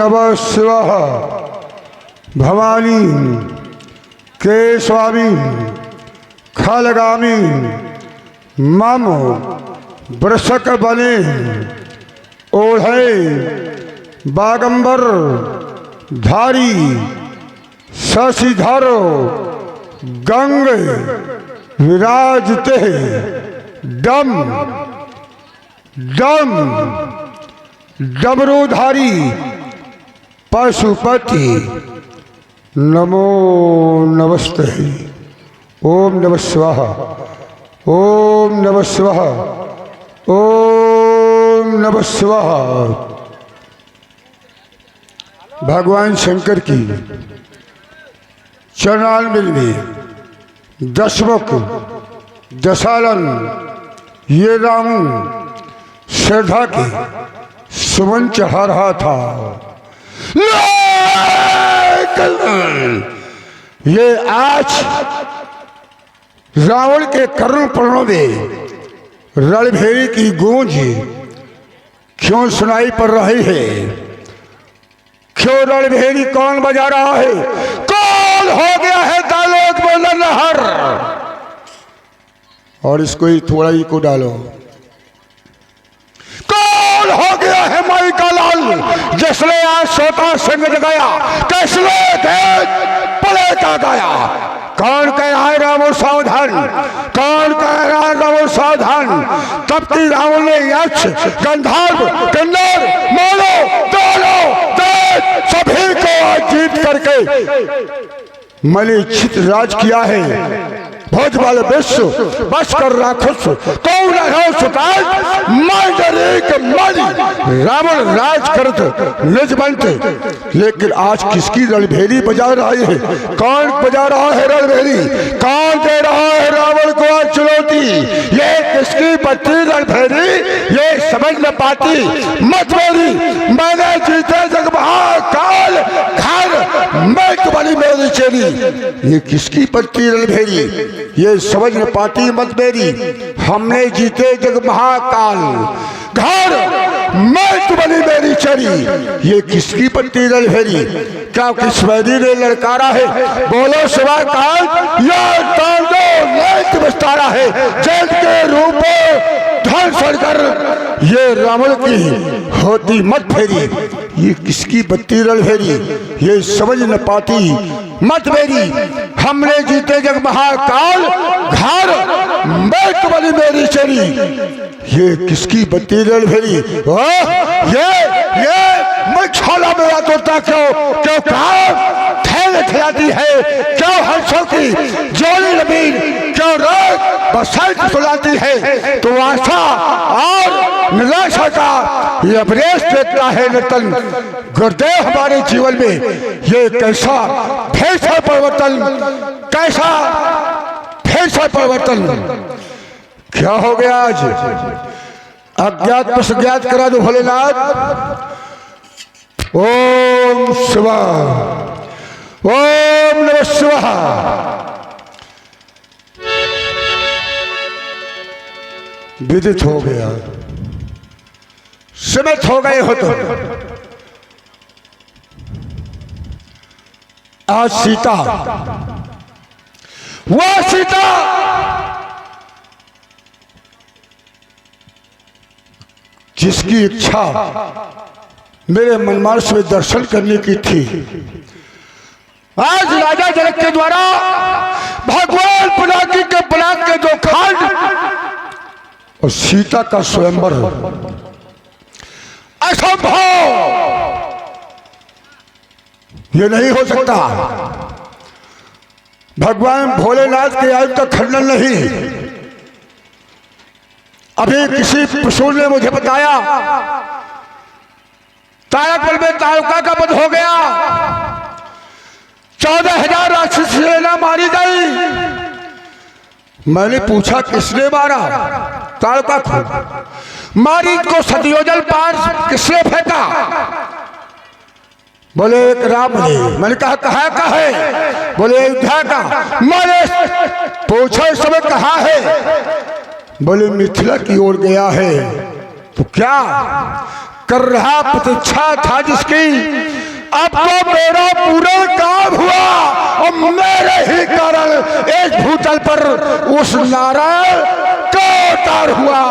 नमः शिवाय। भवानी केशवामी खलगामी मम वृषक बने ओढ़े बागंबर धारी शशिधर गंग विराजते डम डम डमरूधारी पशुपति नमो नमस्ते। ओम नमः शिवाय। ओम नमः शिवाय। ओम नमः शिवाय। भगवान शंकर की चरणारविंद में दशमुख दशालन ये राम श्रद्धा के सुमन चढ़ा रहा था। ये आज रावण के कर्ण पर्णों में रणभेरी की गूंज क्यों सुनाई पड़ रही है? क्यों रणभेरी कौन बजा रहा है? कौन हो गया है दालोक में नहर? और इसको ही थोड़ा ही को डालो। कौन हो गया है माई का लाल जिसने आज सोता संग जगाया, किसने पले का गाया? कौन कह रहा है रावण सावधान? कौन कह रहा है रावण सावधान? तब की रावण ने यक्ष गंधर्व किन्नर मानो दोनों सभी को आज जीत करके मलिच्छित राज किया है। भोज वाले विश्व बस कर राक्षस कौन रावण राज करते निज बनते। लेकिन आज किसकी रणभेरी बजा रही है? कौन बजा रहा है रणभेरी? कौन दे रहा है रावण को आज चुनौती? ये किसकी बत्ती रणभेरी? ये समझ न पाती मत मेरी। मैंने जीते जग महाकाल घर मैं तुम्हारी मेरी चेली। ये किसकी बत्ती रणभेरी? ये समझ न पाती मत मेरी। हमने जीते जग महाकाल घर मैं तुम्हारी मेरी चरी। ये किसकी पत्ती रणभेरी? क्या किस वैरी ने लड़कारा है? बोलो शिवा काल यह विस्तारा है जल के रूप धन सड़कर ये रावण की होती मत फेरी। ये किसकी बत्ती रणभेरी? ये समझ न पाती मत मेरी। हमने जीते जग महाकाल घर मैं तुम्हारी मेरी चरी। ये किसकी बत्ती रणभेरी? ये मैं छोला मेरा तोता क्यों क्यों काम थैल खिलाती है? क्यों हंसों की जोड़ी नबीन क्यों रोज बसंत सुलाती है? तो आशा और निराशा का ये अपरेश देता है नतन गुरुदेव हमारे जीवन में। ये कैसा फिर से परिवर्तन, कैसा फिर से परिवर्तन? क्या हो गया आज? अज्ञात पर सुज्ञात करा दो भोलेनाथ। ओम शिवाय। ओम नमः शिवाय। विदित हो गया, सीमित हो गए हो तो आज सीता, वह सीता जिसकी इच्छा मेरे मनमानस में दर्शन करने की थी, आज राजा जनक के द्वारा भगवान पिनाकी के पराग के दो खंड और सीता का स्वयंवर असंभव, ये नहीं हो सकता। भगवान भोलेनाथ के आयु का खंडन नहीं। अभी किसी प्रसूल ने मुझे बताया तारकमल में तारका का वध हो गया, 14,000 राक्षस सेना मारी गई। मैंने पूछा किसने मारा? तारका को। मारी को सतयोजन पार किसने फेंका? बोले एक राम ने। मैंने कहा है? बोले अयोध्या का। मैंने पूछा इस समय कहाँ है? बोले मिथिला की ओर गया है। तो क्या कर रहा प्रतीक्षा था जिसकी, अब तो मेरा पूरा काम हुआ और मेरे ही कारण इस भूतल पर उस नारायण का अवतार हुआ,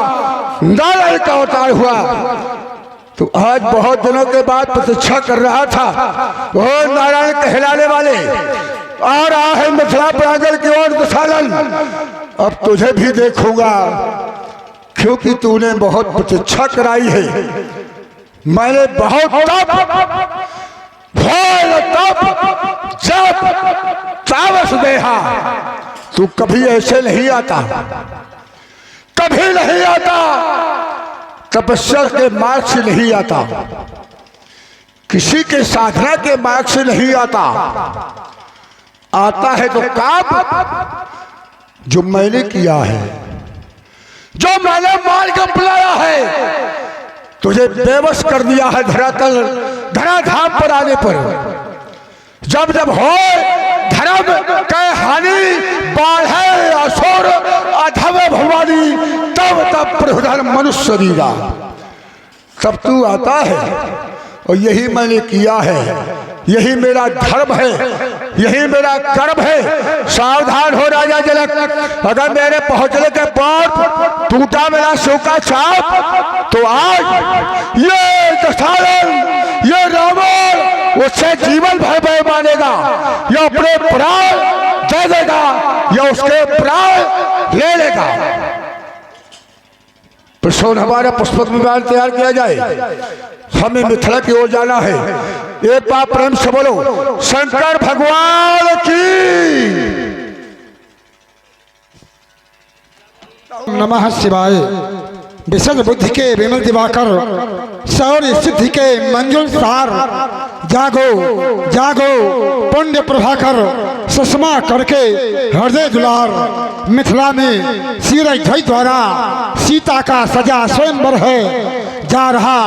नारायण का अवतार हुआ। तो आज बहुत दिनों के बाद प्रतीक्षा कर रहा था वो नारायण कहलाने वाले, आ रहा है मिथिला प्रांगण की ओर दशानन। अब तुझे भी देखूंगा क्योंकि तूने बहुत प्रतीक्षा कराई है। मैंने बहुत जब तावस देहा, तू कभी ऐसे नहीं आता, कभी नहीं आता, तपस्या के मार्ग से नहीं आता, किसी के साधना के मार्ग से नहीं आता। आता है तो काम जो मैंने किया है, जो मैंने मार्ग अपनाया है, तुझे बेबस कर दिया है धरातल धराधाम पर आने पर। जब जब हो धर्म के हानि, बाढ़े असुर अधम भवानी, तब तब प्रधर्म मनुष्य दीदा, तब तू आता है। और यही मैंने किया है, यही मेरा धर्म है, यही मेरा कर्म है। सावधान हो राजा जनक, अगर मेरे पहुंचने के बाद टूटा मेरा शोका चाप, तो आज ये दशानन, ये रावण उससे जीवन भर भय मानेगा, या अपने प्राण दे देगा, या उसके प्राण ले लेगा। प्रसन्न हमारा पुष्पक विमान तैयार किया जाए, हमें मिथिला की ओर जाना है। एक बार प्रेम से बोलो शंकर भगवान की नमः शिवाय। विशद बुद्धि के विमल दिवाकर, शौर्य सिद्धि के मंजुल सार, जागो जागो पुण्य प्रभाकर, सुषमा करके हृदय दुलार। मिथिला में सीरज द्वारा सीता का सजा स्वयंवर है, जा रहा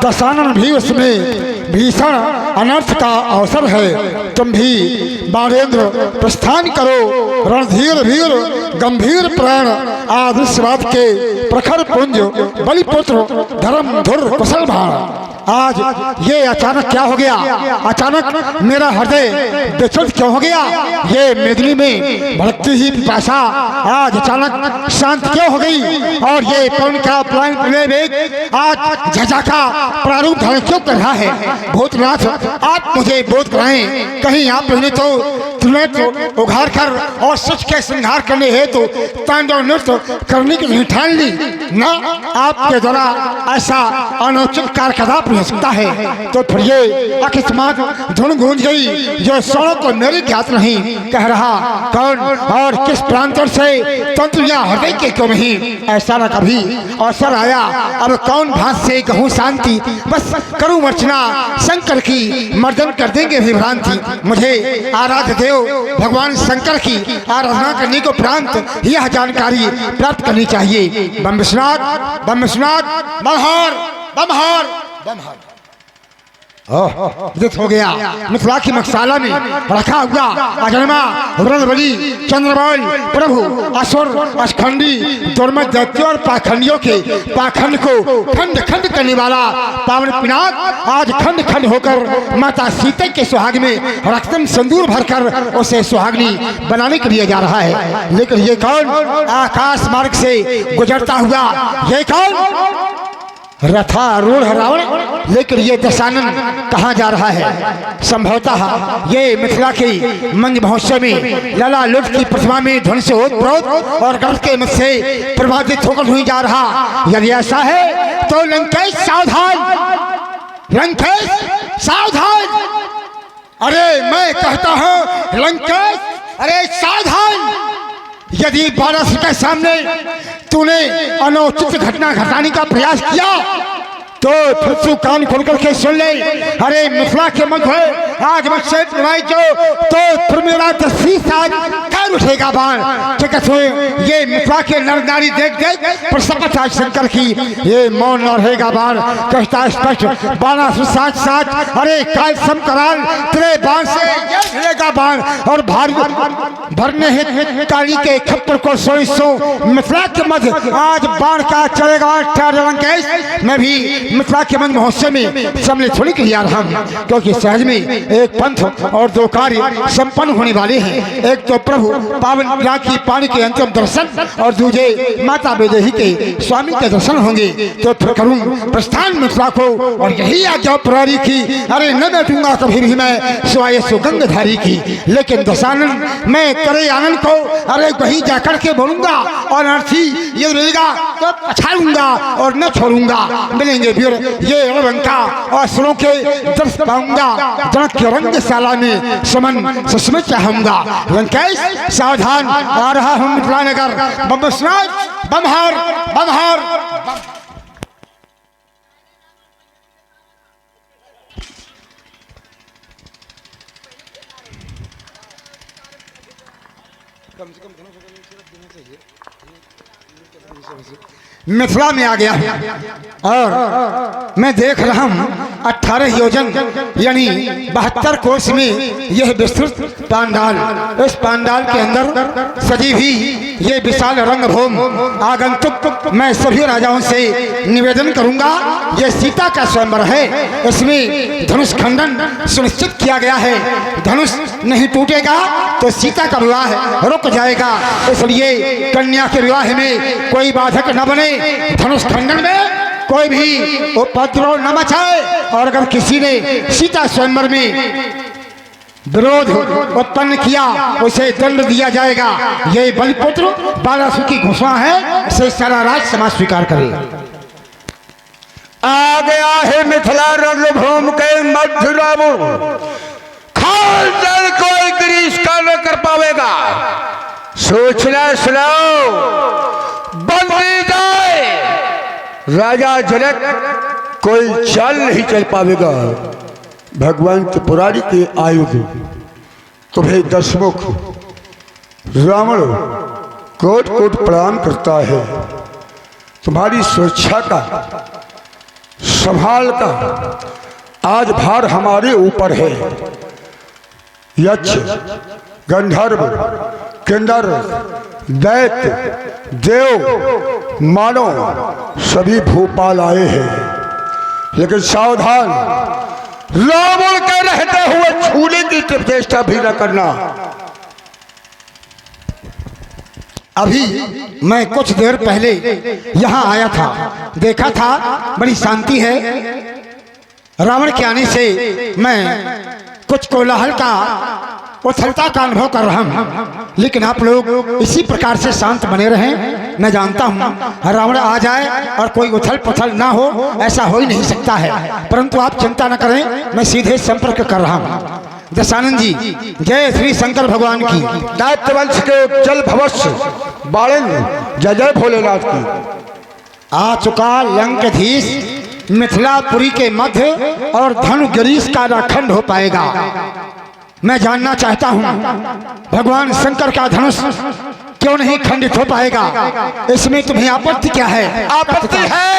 दशानन भी उसमें भीषण अनर्थ का अवसर है। तुम भी बाणेन्द्र प्रस्थान करो, रणधीर वीर गंभीर प्राण, आदर्शवाद के प्रखर पुंज बलिपुत्र धर्म धुर कुशल भाण। आज ये अचानक क्या हो गया, अचानक मेरा हृदय विचलित क्यों हो गया, ये मेदिनी में भड़कती ही पिपासा आज अचानक शांत क्यों हो गई, और ये पवन का प्लान आज झजा का प्रारूप धारण क्यों कर रहा है। भूतनाथ आप मुझे बोध कराएं, कहीं आप नहीं तो त्रिनेत्र उघार कर और सच के संहार करने हेतु तांडव नृत्य करने की नहीं ठान ली ना, आपके द्वारा ऐसा अनुचित कार्य कदापि हो सकता है। तो फिर ये अकस्मात धुन गूंज गई जो स्वरों को मेरे ज्ञात नहीं, कह रहा कौन और किस प्रांतर से तंत्र या हृदय के क्यों नहीं, ऐसा न कभी अवसर आया। अब कौन भाष से कहूँ शांति, बस करूँ अर्चना शंकर की, मर्दन कर देंगे विभ्रांति। मुझे आराध्य देव भगवान शंकर की आराधना करने को प्रांत यह जानकारी प्राप्त करनी चाहिए। बम विश्वनाथ बम विश्वनाथ, बमहार बमहार बमहार हो गया। मिथिला की मकसाला में रखा हुआ अजन्मा रणबली चंद्रमौल प्रभु असुर अखंडी दुर्मत दैत्यों और पाखंडियों के पाखंड को खंड खंड करने वाला पावन पिनाक आज खंड खंड होकर माता सीता के सुहाग में रक्तम संदूर भरकर उसे सुहागनी बनाने के लिए जा रहा है। लेकिन ये कौन आकाश मार्ग से गुजरता हुआ, ये कौन रथारूढ़ रावण, लेकिन ये दशानन कहाँ जा रहा है। संभवतः ये मिथिला की मंज महोत्सव में लला लुट की प्रतिमा में ध्वनि से ओतप्रोत और गर्भ के मत से प्रभावित होकर हुई जा रहा। यदि ऐसा है तो लंकेश सावधान, लंकेश सावधान। अरे मैं कहता हूँ लंकेश, अरे सावधान। यदि बारस के सामने तूने अनुचित घटना घटाने का प्रयास किया तो फिर तू कान खोल करके सुन ले। अरे मिथिला के मध्य आज मुझसे जो तो फिर मेरा 10 साल कर उठेगा बाण। ठीक है, ये मिथिला के नर नारी देख देख पर शपथ आज शंकर की ये मौन न रहेगा बाण। कहता स्पष्ट बाणा साथ साथ, अरे काल समकराल तेरे बाण से ये ढलेगा बाण और भरने हित काली के खप्पर को सो मिथिला के मध्य आज बाढ़ का चलेगा 18 लंकेश। मैं भी मिथिला के मध्य महोत्सव में सम्मिलित होने के लिए आ रहा हूँ, क्योंकि सहज में एक पंथ और 2 कार्य संपन्न होने वाले हैं। एक तो प्रभु पावन राखी पानी के अंतिम दर्शन और दूसरे माता वैदेही के स्वामी के दर्शन होंगे। तो फिर करूँ प्रस्थान मिथिला को, और यही आज्ञा पुरारी की, अरे न बैठूंगा कभी भी मैं सिवाय सुगंधधारी की। लेकिन दशानन मैं करे आनंद को अरे वहीं जाकर के बोलूंगा, और अर्थी ये रहेगा तो पछाड़ूंगा और न छोड़ूंगा। मिलेंगे वीर ये रणबंका और असुरों के दर्श पाऊंगा, जनक के रंगशाला में समन ससमय चाहूंगा। लंकेश सावधान, आ रहा हूं मिथिला नगर। बम स्नान बमहार बमहार। मिथिला में आ गया और मैं देख रहा हूँ 18 योजन यानी 72 कोस में यह विस्तृत पांडाल। इस पांडाल के अंदर सजी हुई ये विशाल रंगभूमि आगंतुक मैं सभी राजाओं से निवेदन करूंगा, यह सीता का स्वयंवर है। इसमें धनुष खंडन सुनिश्चित किया गया है। धनुष नहीं टूटेगा तो सीता का विवाह रुक जाएगा। इसलिए कन्या के विवाह में कोई बाधक न बने, धनुष खंडन में कोई भी उपद्रव न मचाए, और अगर किसी ने सीता स्वयंवर में विरोध उत्पन्न किया उसे दंड दिया जाएगा। ये बलिपुत्र बालासुर की घोषणा है, इसे सारा राज समाज स्वीकार करे। आ गया है मिथिला रणभूमि के मध्य रावण, खाल जल कोई गिरीश का न कर पावेगा। सोचना सुनाओ बंदी जाए, राजा जनक कोई चाल नहीं चल पावेगा। भगवान त्रिपुरारी के आयुध तुम्हें दशमुख रावण कोट कोट प्रणाम करता है। तुम्हारी सुरक्षा का संभाल का आज भार हमारे ऊपर है। यक्ष गंधर्व किन्नर दैत्य देव मानव सभी भोपाल आए हैं, लेकिन सावधान, रावण के रहते हुए छूने की चेष्टा भी न करना। अभी मैं कुछ देर पहले यहाँ आया था, देखा था बड़ी शांति है। रावण के आने से मैं कुछ कोलाहल का उथलता का अनुभव कर रहा हूँ, लेकिन आप लोग इसी प्रकार से शांत बने रहें। मैं जानता हूँ रावण आ जाए और कोई उथल पुथल ना हो, ऐसा हो ही नहीं सकता है। परंतु आप चिंता न करें, मैं सीधे संपर्क कर रहा हूँ। दशानंद जी, जय श्री शंकर भगवान की। दैत्य वंश के उज्जवल भवस्य बाणन जय जय भोलेनाथ की। आ चुका लंकाधीश मिथिलापुरी के मध्य और धनु गिरीश का अखंड हो पाएगा। मैं जानना चाहता हूँ भगवान शंकर का धनुष क्यों नहीं खंडित हो पाएगा, इसमें तुम्हें आपत्ति क्या है? आपत्ति है,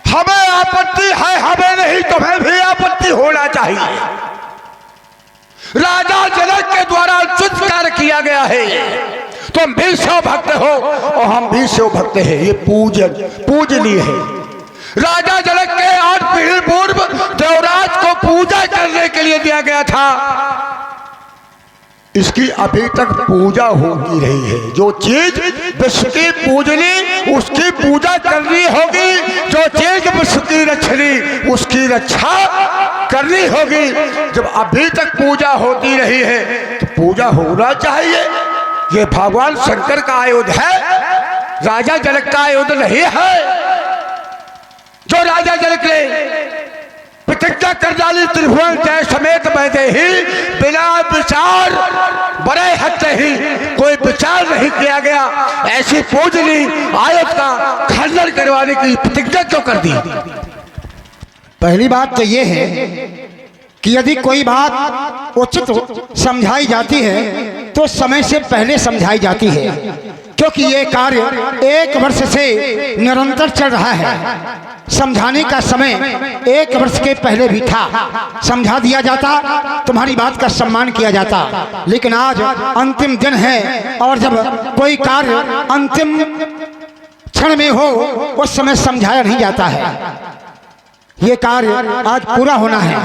हमें आपत्ति है, हमें नहीं तुम्हें भी आपत्ति होना चाहिए। राजा जनक के द्वारा उचित कार्य किया गया है, तुम भी शिव भक्त हो और हम भी शिव भक्त हैं। ये पूजनीय है। राजा जनक के 8 पीढ़ी पूर्व देवराज को पूजा करने के लिए दिया गया था, इसकी अभी तक पूजा होती रही है। जो चीज विश्व की पूजनी उसकी पूजा करनी होगी, जो चीज विश्व की रक्षणी उसकी रक्षा करनी होगी। जब अभी तक पूजा होती रही है तो पूजा होना चाहिए। ये भगवान शंकर का आयुध है, राजा जनक का आयुध नहीं है। जो राजा जनक ने प्रतिज्ञा कर डाली त्रिभुवन जय समेत बैठे ही, बिना विचार बड़े हटते ही कोई विचार नहीं किया गया, ऐसी पूजनी आयुध का खंडन करवाने की प्रतिज्ञा क्यों कर दी? पहली बात तो ये है कि यदि कोई बात उचित समझाई जाती है तो समय से पहले समझाई जाती है। क्योंकि ये कार्य 1 वर्ष से निरंतर चल रहा है। समझाने का समय 1 वर्ष के पहले भी था, समझा दिया जाता, तुम्हारी बात का सम्मान किया जाता, लेकिन आज अंतिम दिन है और जब कोई कार्य अंतिम क्षण में हो उस समय समझाया नहीं जाता है। ये कार्य आज पूरा होना है।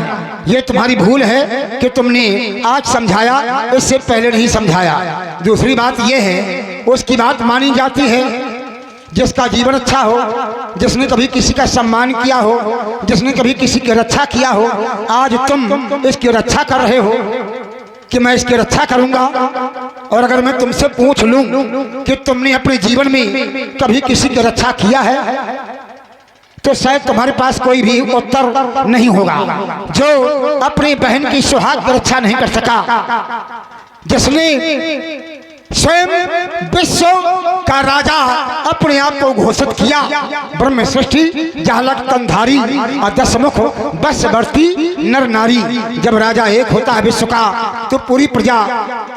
ये तुम्हारी भूल है कि तुमने आज समझाया, इससे पहले नहीं समझाया। दूसरी बात ये है, उसकी बात मानी जाती है जिसका जीवन अच्छा हो, जिसने कभी किसी का सम्मान किया हो, जिसने कभी किसी की रक्षा किया हो। आज तुम इसकी रक्षा कर रहे हो कि मैं इसकी रक्षा करूंगा। और अगर मैं तुमसे पूछ लूं कि तुमने अपने जीवन में कभी किसी की रक्षा किया है, तो शायद तुम्हारे पास कोई भी उत्तर नहीं होगा। जो अपनी बहन की सुहाग की रक्षा नहीं कर सका, जिसने स्वयं विश्व का राजा अपने आप को घोषित किया, ब्रह्म सृष्टि जालक तंधारी दशमुख बसवर्ती नर नारी। जब राजा एक होता है विश्व का, तो पूरी प्रजा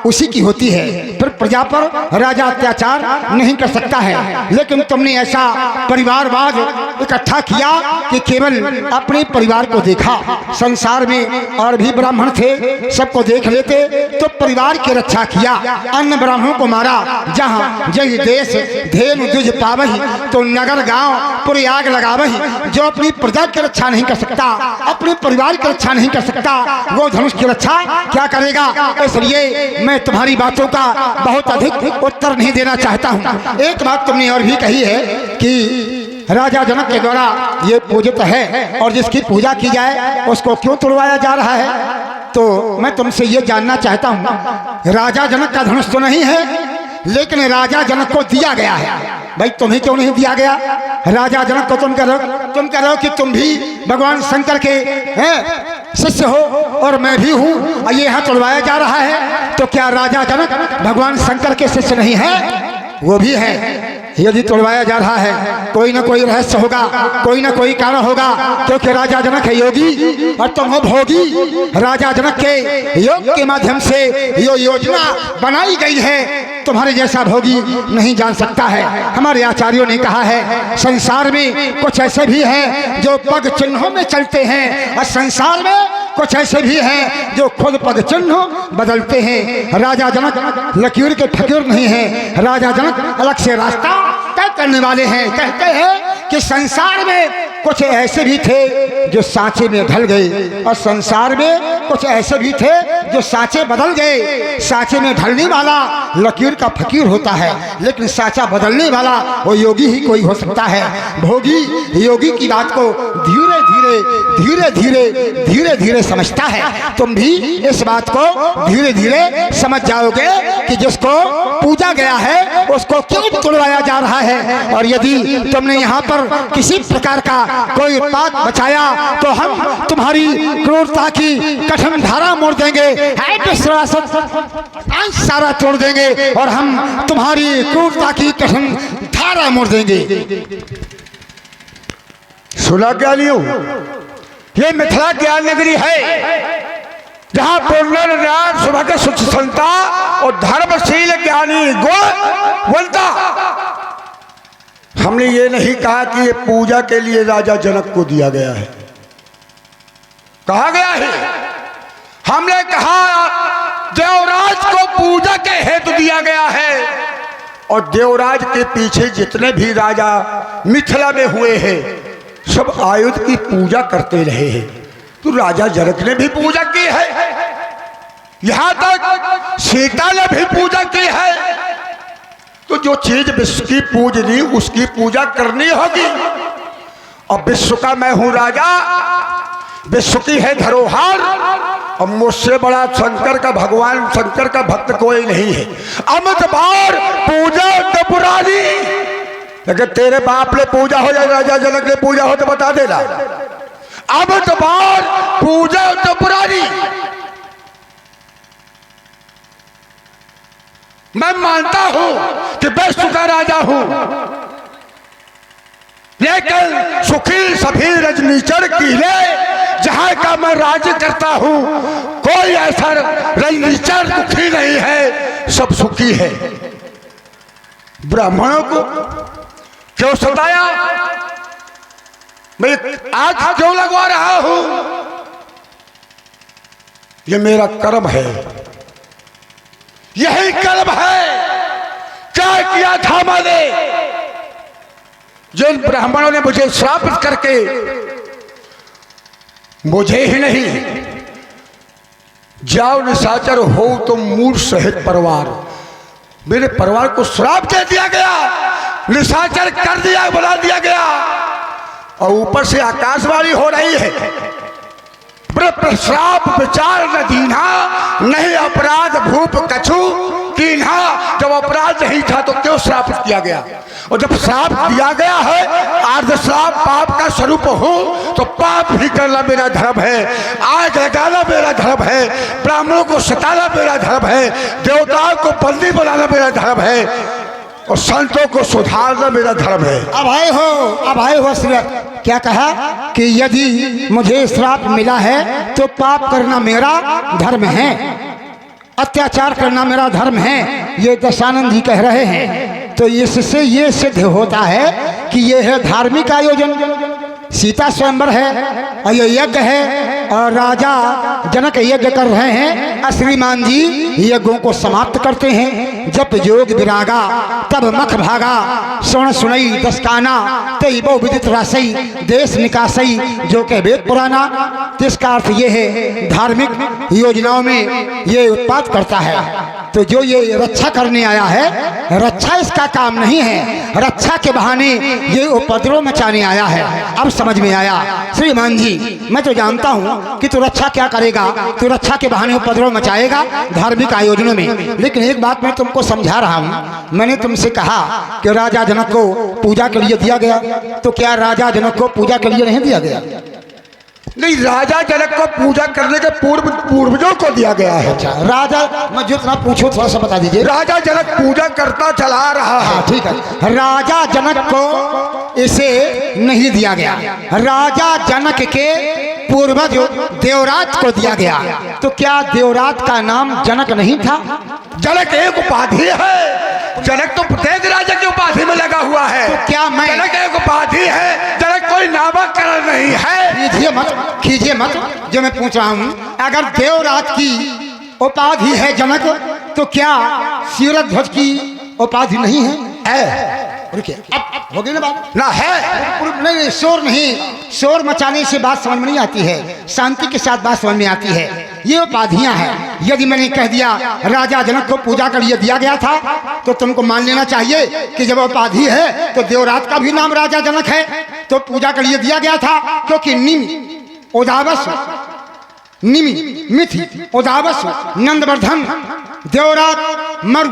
उसी की होती है। फिर प्रजा पर राजा अत्याचार नहीं कर सकता है। लेकिन तुमने ऐसा परिवारवाद इकट्ठा किया कि केवल अपने परिवार को देखा। संसार में और भी ब्राह्मण थे, सबको देख लेते तो परिवार की रक्षा किया। अन्य ब्राह्मण को मारा। जहाँ जय देश धेनु दुज पावही, तो नगर गांव पूरी आग लगावही। जो अपनी प्रजा की रक्षा नहीं कर सकता, अपने परिवार की रक्षा नहीं कर सकता, वो धनुष की रक्षा क्या करेगा। इसलिए मैं तुम्हारी बातों का बहुत अधिक उत्तर नहीं देना चाहता हूँ। एक बात तुमने और भी कही है कि राजा जनक के द्वारा ये पूजित है और जिसकी पूजा की जाए उसको क्यों तुड़वाया जा रहा है। तो मैं तुमसे ये जानना चाहता हूँ, राजा जनक का धनुष तो नहीं है, लेकिन राजा जनक को दिया गया है। भाई तुम्हें क्यों नहीं दिया गया? राजा जनक को तुम कह रहे हो कि तुम भी भगवान शंकर के शिष्य हो और मैं भी हूँ, और ये यहाँ तुड़वाया जा रहा है। तो क्या राजा जनक भगवान शंकर के शिष्य नहीं है? वो भी है। यदि तोड़वाया जा रहा है, कोई ना कोई रहस्य होगा, कोई ना कोई कारण होगा, क्योंकि राजा जनक है योगी और तुम हो भोगी। राजा जनक के योग के माध्यम से यो योजना बनाई गई है, तुम्हारे जैसा भोगी नहीं जान सकता है। हमारे आचार्यों ने कहा है, संसार में कुछ ऐसे भी हैं जो पग चिन्हों में चलते हैं, और संसार में कुछ ऐसे भी हैं जो खुद पग चिन्ह बदलते हैं। राजा जनक लकीर के फकीर नहीं है, राजा जनक अलग से रास्ता तय करने वाले हैं। कहते हैं कि संसार में कुछ ऐसे भी थे जो सांचे में ढल गए, और संसार में कुछ ऐसे भी थे जो सांचे बदल गए। सांचे में ढलने वाला लकीर का फकीर होता है, लेकिन सांचा बदलने वाला वो योगी ही कोई हो सकता है। भोगी योगी की बात को धीरे धीरे समझता है। तुम भी इस बात को धीरे धीरे समझ जाओगे कि जिसको पूजा गया है उसको क्यों तुड़वाया जा रहा है। और यदि तुमने यहाँ पर किसी प्रकार का कोई उत्पात बचाया तो हम तुम्हारी क्रूरता की कठिन धारा मोड़ देंगे, सारा तोड़ देंगे और हम तुम्हारी क्रूरता की कठिन धारा मोड़ देंगे। सुना क्या लियो, ये मिथिला ज्ञान नगरी है, जहाँ पूर्ण ज्ञान सुबह के सुच संता और धर्मशील ज्ञानी गुण बनता। हमने ये नहीं कहा कि ये पूजा के लिए राजा जनक को दिया गया है, कहा गया है। हमने कहा देवराज को पूजा के हेतु दिया गया है, और देवराज के पीछे जितने भी राजा मिथिला में हुए हैं सब आयुध की पूजा करते रहे हैं। तो राजा जनक ने भी पूजा की है, यहां तक सीता ने भी पूजा की है। तो जो चीज विश्व की पूजनी उसकी पूजा करनी होगी। और विश्व का मैं हूं राजा, विश्व की है धरोहर, और मुझसे बड़ा शंकर का भगवान शंकर का भक्त कोई नहीं है। अमित बार पूजा पुरानी, अगर तेरे बाप ने पूजा हो या राजा जनक ने पूजा हो तो बता देना। अमित बार पूजा तो पुरानी, मैं मानता हूं कि विश्व का राजा हूं, लेकिन सुखी सभी रजनीचर किले जहां का मैं राज्य करता हूं, कोई ऐसा रजनीचर दुखी नहीं है, सब सुखी है। ब्राह्मणों को क्यों सताया? मैं आग क्यों लगवा रहा हूं? ये मेरा कर्म है, यही कर्म है। क्या किया था मैंने? जिन ब्राह्मणों ने मुझे श्रापित करके, मुझे ही नहीं, जाओ निशाचर हो तो मूल सहित परिवार, मेरे परिवार को श्राप दे दिया गया, निशाचर कर दिया, बना दिया गया। और ऊपर से आकाशवाणी हो रही है, श्राप विचार न दीन्हा, नहीं अपराध भूप कछु कीन्हा। जब अपराध नहीं था तो क्यों श्राप किया गया? और जब श्राप दिया गया है, आर्ध श्राप पाप का स्वरूप हो, तो पाप ही करना मेरा धर्म है, आग लगाना मेरा धर्म है, ब्राह्मणों को सताना मेरा धर्म है, देवताओं को बंदी बनाना मेरा धर्म है, और संतों को सुधारना मेरा धर्म है। अब आए हो श्री, क्या कहा कि यदि मुझे श्राप मिला है तो पाप करना मेरा धर्म है, अत्याचार करना मेरा धर्म है, ये दशानंद जी कह रहे हैं। तो इससे ये सिद्ध होता है कि ये है धार्मिक आयोजन, सीता स्वयंवर है और ये यज्ञ है, और राजा जनक यज्ञ कर रहे हैं। श्रीमान जी यज्ञों को समाप्त करते हैं। जब जोग विरागा तब मख भागा, स्वर्ण सुनई दस काना, तई बहु विदित रासई, देश निकासई, जो कह वेद पुराना। इसका अर्थ ये है धार्मिक योजनाओं में ये उत्पाद करता है। तो जो ये रक्षा करने आया है, रक्षा इसका काम नहीं है, रक्षा के बहाने ये उपद्रव मचाने आया है। अब समझ में आया श्रीमान जी, मैं तो जानता हूँ कि तू रक्षा क्या करेगा, तू रक्षा के बहाने उपद्रव मचाएगा धार्मिक आयोजनों में। लेकिन एक बात मैं तुमको समझा रहा हूँ, मैंने तुमसे कहा कि राजा जनक को पूजा के लिए दिया गया, तो क्या राजा जनक को पूजा के लिए नहीं दिया गया? नहीं, राजा जनक को पूजा करने के पूर्वजों को दिया गया है। अच्छा, राजा, मैं जितना पूछूं थोड़ा सा बता दीजिए। राजा जनक पूजा करता चला रहा है। ठीक है, राजा जनक को इसे नहीं दिया गया, राजा जनक के पूर्वज देवराज को दिया गया। तो क्या देवराज का नाम जनक नहीं था? जनक एक उपाधि है, जनक तो प्रत्येक राजा की उपाधि में लगा हुआ है। तो क्या मैं, जनक एक उपाधि है, जनक कोई नामकरण नहीं है। कीजिए मत, जो मैं पूछ रहा हूँ, अगर देवराज की उपाधि है जनक, तो क्या शिवध्वज की उपाधि नहीं है? अब हो गई ना बात? ना है। नहीं, शोर नहीं, शोर मचाने से बात समझ में नहीं आती है, शांति के साथ बात समझ में आती है। ये उपाधियां हैं। यदि मैंने कह दिया राजा जनक को पूजा के लिए दिया गया था, तो तुमको मान लेना चाहिए कि जब उपाधि है तो देवराज का भी नाम राजा जनक है, तो पूजा के लिए दिया गया था। क्योंकि निमि उदावस, निमि मिथि उदावस, नंदवर्धन, देवराज, मरु,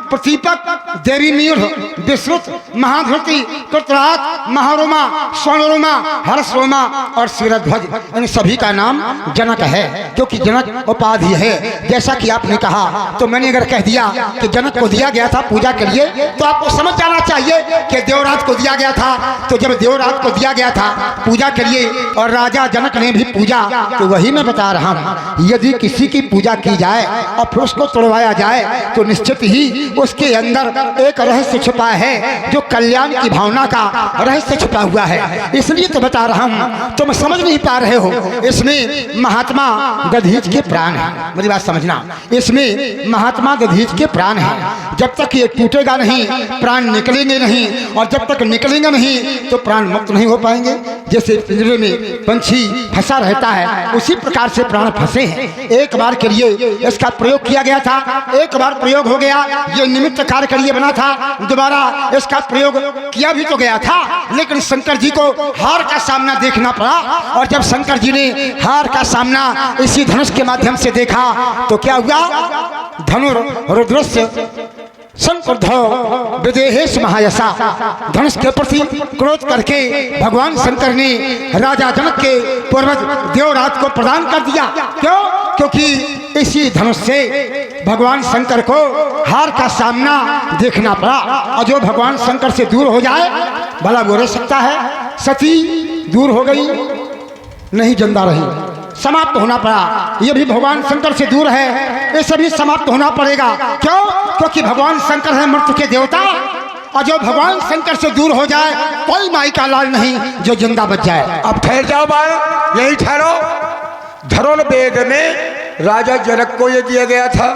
प्रतीपक, देवी मीढ़, विश्रुत, महाधृति, कृतराज, महारोमा, स्वर्णरोमा, हर्षरोमा और शिरध्वज, इन सभी का नाम जनक है। क्योंकि जनक उपाधि है। जैसा कि आपने कहा, तो मैंने अगर कह दिया कि जनक को दिया गया था पूजा के लिए, तो आपको समझ जाना चाहिए कि देवराज को दिया गया था। तो जब देवराज को दिया गया था पूजा के लिए और राजा जनक ने भी पूजा, तो वही मैं बता रहा हूँ, यदि किसी की पूजा की जाए और फिर उसको तोड़वाया जाए, तो निश्चित ही उसके अंदर एक रहस्य छुपा है, जो कल्याण की भावना का रहस्य छुपा हुआ है। इसलिए तो बता रहा हूँ, तुम समझ नहीं पा रहे हो। इसमें महात्मा दधीच के प्राण है, मेरी बात समझना, इसमें महात्मा दधीच के प्राण है। जब तक ये टूटेगा नहीं, प्राण निकलेंगे नहीं, और जब तक निकलेंगे नहीं तो प्राण मुक्त नहीं हो पाएंगे। जैसे पिंजरे में पंछी फंसा रहता है, उसी प्रकार से प्राण फंसे हैं। एक बार के लिए इसका प्रयोग किया गया था, एक बार प्रयोग हो गया, ये निमित्त कार्य के लिए बना था, दोबारा इसका प्रयोग किया भी तो गया था। लेकिन शंकर जी को हार का सामना देखना पड़ा, और जब शंकर जी ने हार का सामना इसी धनुष के माध्यम से देखा, तो क्या हुआ? धनुरुद्रस्य संक्रुद्धो विदेहेश महायशा, धनुष के प्रति क्रोध करके भगवान शंकर ने राजा जनक के पूर्वज देवराज को प्रदान कर दिया। क्यों? क्योंकि इसी धनुष से भगवान शंकर को हार का सामना देखना पड़ा। और जो भगवान शंकर से दूर हो जाए, भला वो रह सकता है? सती दूर हो गई, नहीं जिंदा रही, समाप्त होना पड़ा। ये भी भगवान शंकर से दूर है, ये सभी समाप्त होना पड़ेगा। क्यों? क्योंकि भगवान शंकर है मृत्यु के देवता, और जो भगवान शंकर से दूर हो जाए कोई माई का लाल नहीं जो जिंदा बच जाए। अब ठहर जाओ बाल, यही ठहरो। धरुण वेद में राजा जनक को यह दिया गया था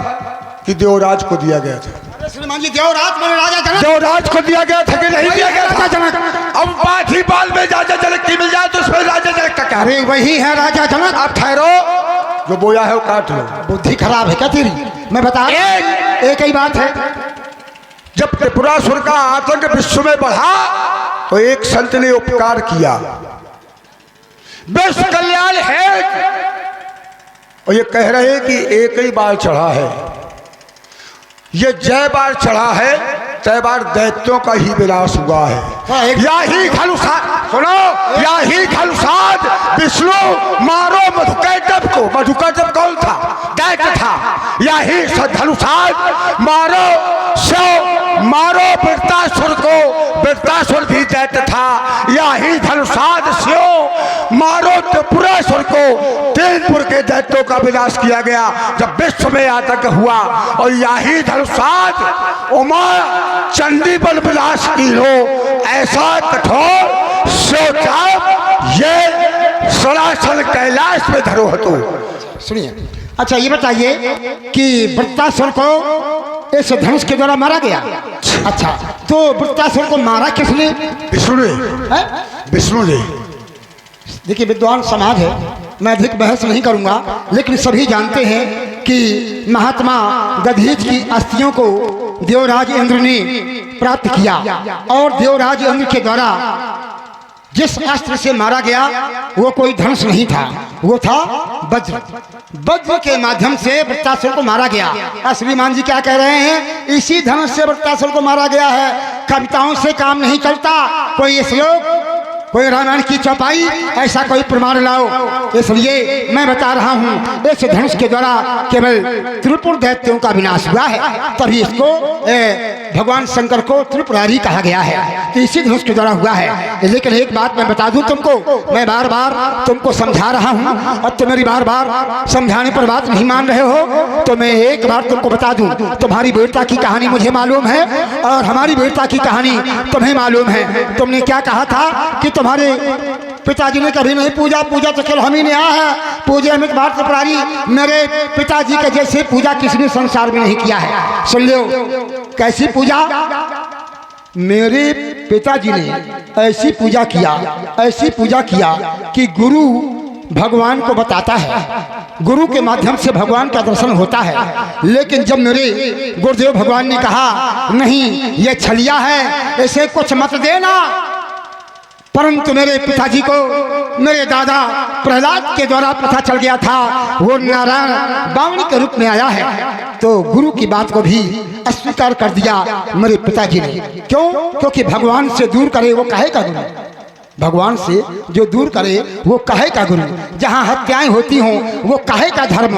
कि देवराज को दिया गया था। श्रीमान जी देवराज माने राजा जनक, देवराज को दिया गया था कि नहीं दिया गया था? राजा जनक। अब बात ही बाल में राजा जनक की मिल जाए तो उसमें राजा जनक का क्या? अरे वही है राजा जनक। अब ठहरो, जो बोया है वो काट लो। बुद्धि खराब है क्या तेरी? मैं बता एक ही बात है। जब त्रिपुरासुर का आतंक विश्व में बढ़ा तो एक संत ने उपकार किया, विश्व कल्याण है, और ये कह रहे कि एक ही बार चढ़ा है, ये जय बार चढ़ा है तय बार दैत्यों का ही विनाश हुआ है। या ही खलुसाद, सुनो, या ही खलुसाद विष्णु मारो मधुकैटभ को। मधुकैटभ कौन था? दैत्य था। या ही धनुषाद मारो शिव मारो वृत्तासुर को। वृत्तासुर भी दैत्य था। या ही धनुषाद शिव मारो त्रिपुरासुर को। तेजपुर के दैत्यों का विनाश किया गया जब विश्व में आतंक हुआ। और या ही धनुषाद उमा चंडी बल विनाश की हो। ऐसा कठोर सोचा ये सरासन कैलाश में धरो हतो। सुनिए, अच्छा ये बताइए कि वृत्तासुर को इस धनुष के द्वारा मारा गया। अच्छा, तो वृत्तासुर को मारा किसने? विष्णु ने। विष्णु ने। देखिए विद्वान समाज है, मैं अधिक बहस नहीं करूंगा, लेकिन सभी जानते हैं कि महात्मा दधीच की अस्थियों को देवराज इंद्र ने प्राप्त किया और देवराज इंद्र के द्वारा जिस अस्त्र से मारा गया वो कोई धनुष नहीं था, वो था वज्र। वज्र के माध्यम से वृत्तासुर को मारा गया। श्रीमान जी क्या कह रहे हैं? इसी धनुष से वृत्तासुर को मारा गया है। कविताओं से काम नहीं चलता। कोई श्लोक, कोई रामायण की चौपाई, ऐसा कोई प्रमाण लाओ। इसलिए मैं बता रहा हूँ इस धनुष के द्वारा केवल त्रिपुर दैत्यों का विनाश हुआ है, तभी इसको भगवान शंकर को त्रिपुरारी कहा गया है। तो इसी धनुष के द्वारा हुआ है। लेकिन एक बात मैं बता दूं तुमको, मैं बार बार तुमको समझा रहा हूँ और तुम मेरी बार बार समझाने पर बात नहीं मान रहे हो, तो मैं एक बार तुमको बता दूं, तुम्हारी वीरता की कहानी मुझे मालूम है और हमारी वीरता की कहानी तुम्हें मालूम है। तुमने क्या कहा था कि तुम्हारे पिताजी ने कभी नहीं पूजा, पूजा तो केवल हम ही ने आया है, पूजा में बात त्रिपुरारी। मेरे पिताजी के जैसे पूजा किसी ने संसार में नहीं किया है। सुन लो, कैसी पूजा? मेरे पिताजी ने ऐसी पूजा किया, ऐसी पूजा किया कि गुरु भगवान को बताता है, गुरु के माध्यम से भगवान का दर्शन होता है। लेकिन जब मेरे गुरुदेव भगवान ने कहा नहीं ये छलिया है, इसे कुछ मत देना, परंतु मेरे पिताजी को मेरे दादा प्रहलाद के द्वारा पता चल गया था वो नारायण बावनी के रूप में आया है, तो गुरु की बात को भी अस्वीकार कर दिया मेरे पिताजी ने। क्यों? क्योंकि भगवान से दूर करे वो काहे का गुरु? भगवान से जो दूर करे वो काहे का गुरु? जहाँ हत्याएं होती हों वो काहे का धर्म?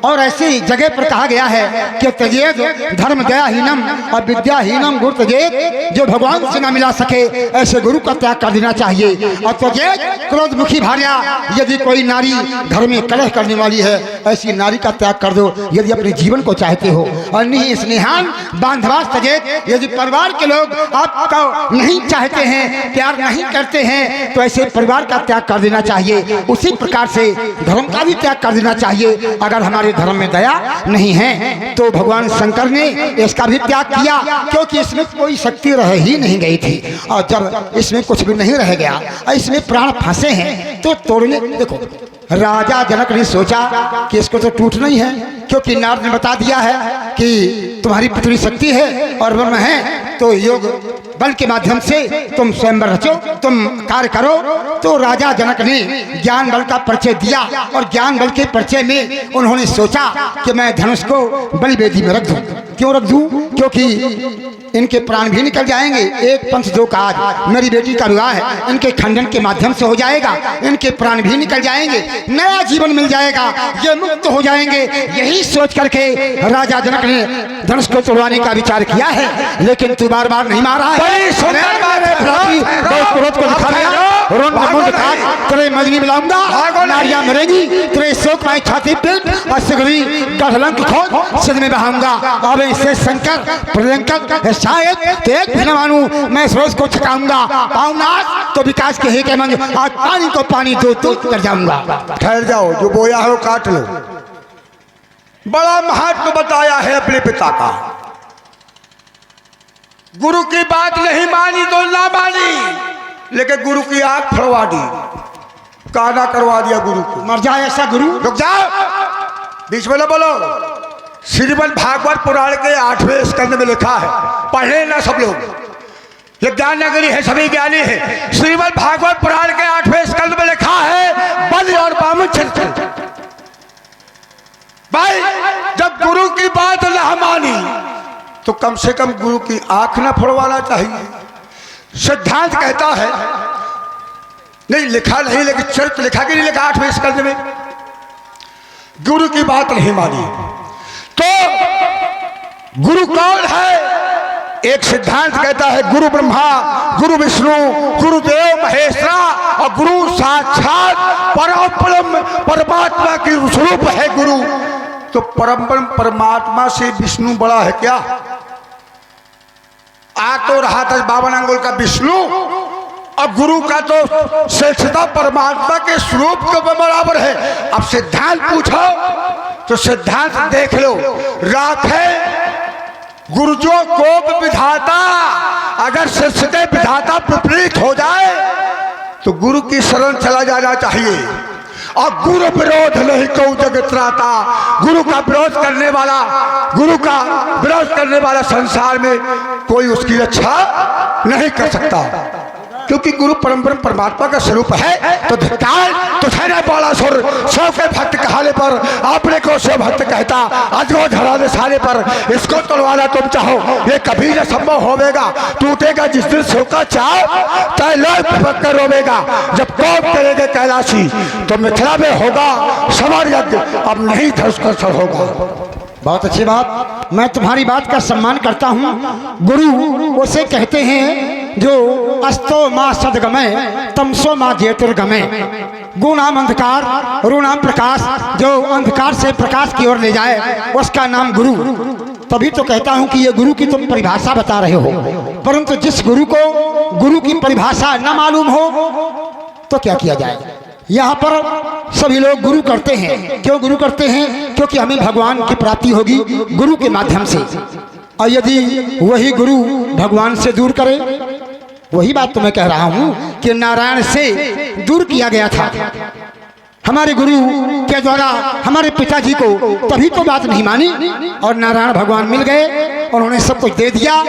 और ऐसी जगह पर कहा गया है कि त्यजेत धर्म दयाहीनम और विद्याहीनम गुरु त्यजेत। जो भगवान से न मिला सके ऐसे गुरु का त्याग कर देना चाहिए। और त्यजेत क्रोधमुखी भार्या, यदि कोई नारी घर में कलह करने वाली है ऐसी नारी का त्याग कर दो यदि अपने जीवन को चाहते हो। और नहीं स्नेहान बांधवास त्यजेत, यदि परिवार के लोग आपको नहीं चाहते हैं, प्यार नहीं करते हैं, तो ऐसे परिवार का त्याग कर देना चाहिए। उसी प्रकार से धर्म का भी त्याग कर देना चाहिए। अगर हमारे धर्म में दया नहीं है तो भगवान शंकर ने इसका भी त्याग किया, क्योंकि इसमें कोई शक्ति रह ही नहीं गई थी। और जब इसमें कुछ भी नहीं रह गया, इसमें प्राण फंसे हैं, तो तोड़ने। देखो राजा जनक ने सोचा कि इसको तो टूटना ही है, क्योंकि नारद ने बता दिया है कि तुम्हारी पुत्री शक्ति है और ब्रह्म है, तो योग बल के माध्यम से तुम स्वयंवर रचो, तुम कार्य करो। तो राजा जनक ने ज्ञान बल का परिचय दिया और ज्ञान बल के परिचय में उन्होंने सोचा कि मैं धनुष को बलि वेदी में रख दूं। क्यों रख दूं? क्योंकि इनके प्राण भी निकल जाएंगे। एक पंथ दो काज, मेरी बेटी का विवाह है, इनके खंडन के माध्यम से हो जाएगा, इनके प्राण भी निकल जाएंगे, नया जीवन मिल जाएगा, ये मुक्त हो जाएंगे। यही सोच करके राजा जनक ने धनुष को तोड़वाने का विचार किया है। लेकिन तू बार बार नहीं मारा है। बड़ी सुंदर बात है। बहुत क्रोध को दिखा लिया। रोन मुंड खाक तेरे मजनी मिलाऊंगा, नारियां मरेगी तेरे शोक माई छाती पेट और सिगरी गढ़लंक खोज सिद्ध में बहाऊंगा। अब इससे शंकर प्रियंकर शायद तेज भी न मानूं, मैं सूरज को छकाऊंगा। पाऊंनाथ तो विकास के ही के मंज आज पानी को पानी दो तो कर जाऊंगा। ठहर जाओ, जो बोया है वो काट लो। बड़ा महत्व बताया है अपने पिता का। गुरु की बात नहीं मानी तो ना मानी, लेकिन गुरु की आंख फड़वा दी, काना करवा दिया गुरु को। मर जाए ऐसा गुरु। रुक जाओ, बीच में ना बोलो। श्रीमद् भागवत पुराण के 8वें स्कंद में लिखा है, पढ़े ना सब लोग, ये ज्ञान नगरी है, सभी ज्ञानी है। श्रीमद् भागवत पुराण के 8वें स्कंद में लिखा है बलि और बामन चरित्र। भाई जब गुरु की बात ना मानी तो कम से कम गुरु की आंख ना फोड़वाना चाहिए। सिद्धांत कहता है, नहीं लिखा नहीं लेकिन चरित्र लिखा कि नहीं लिखा 8वें स्कंद में, गुरु की बात नहीं मानी तो गुरु कौन है? एक सिद्धांत कहता है गुरु ब्रह्मा, गुरु विष्णु, गुरुदेव महेश्वरा और गुरु साक्षात परम परमात्मा की स्वरूप है गुरु। तो परम परमात्मा से विष्णु बड़ा है क्या? आ तो रहा था 52 अंगुल का विष्णु और गुरु का तो श्रेष्ठता परमात्मा के स्वरूप के बराबर है। अब सिद्धांत पूछो तो सिद्धांत देख लो, राखे गुरुजो को विधाता, अगर श्रेष्ठता विधाता विपरीत हो जाए तो गुरु की शरण चला जाना चाहिए। और गुरु विरोध नहीं कऊ जगत त्राता, गुरु का विरोध करने वाला, गुरु का विरोध करने वाला संसार में कोई उसकी रक्षा नहीं कर सकता, क्योंकि गुरु परम परमात्मा का स्वरूप है। तो धिक्कार तो ठहरे बोला सुर, सौ के भक्त कहाले पर आपने को सौ भक्त कहता, अजगो धराने सारे पर इसको तोड़वाना तुम चाहो, ये कभी न संभव होवेगा। टूटेगा जिस दिन शिव का चाव, तय लोग पकड़ रोवेगा। जब कोप करेंगे कैलाशी तो मिथिला में होगा समर यज्ञ, अब नहीं धर्षकर होगा। बहुत अच्छी बात, मैं तुम्हारी बात का सम्मान करता हूँ। गुरु उसे कहते हैं जो अस्तो माँ सदगमय तमसो माँ ज्योतिर्गमय। गुणाम अंधकार रुणाम प्रकाश, जो अंधकार से प्रकाश की ओर ले जाए उसका नाम गुरु। तभी तो कहता हूँ कि ये गुरु की तुम परिभाषा बता रहे हो, परंतु जिस गुरु को गुरु की परिभाषा न मालूम हो तो क्या किया जाए। यहाँ पर सभी लोग गुरु करते हैं। क्यों गुरु करते हैं? क्योंकि हमें भगवान की प्राप्ति होगी गुरु के माध्यम से। और यदि वही गुरु भगवान से दूर करे, वही बात तो मैं कह रहा हूँ कि नारायण से दूर किया गया था हमारे गुरु के द्वारा हमारे पिताजी को, तभी तो बात नहीं मानी और नारायण भगवान मिल गए, उन्होंने सब कुछ दे दिया।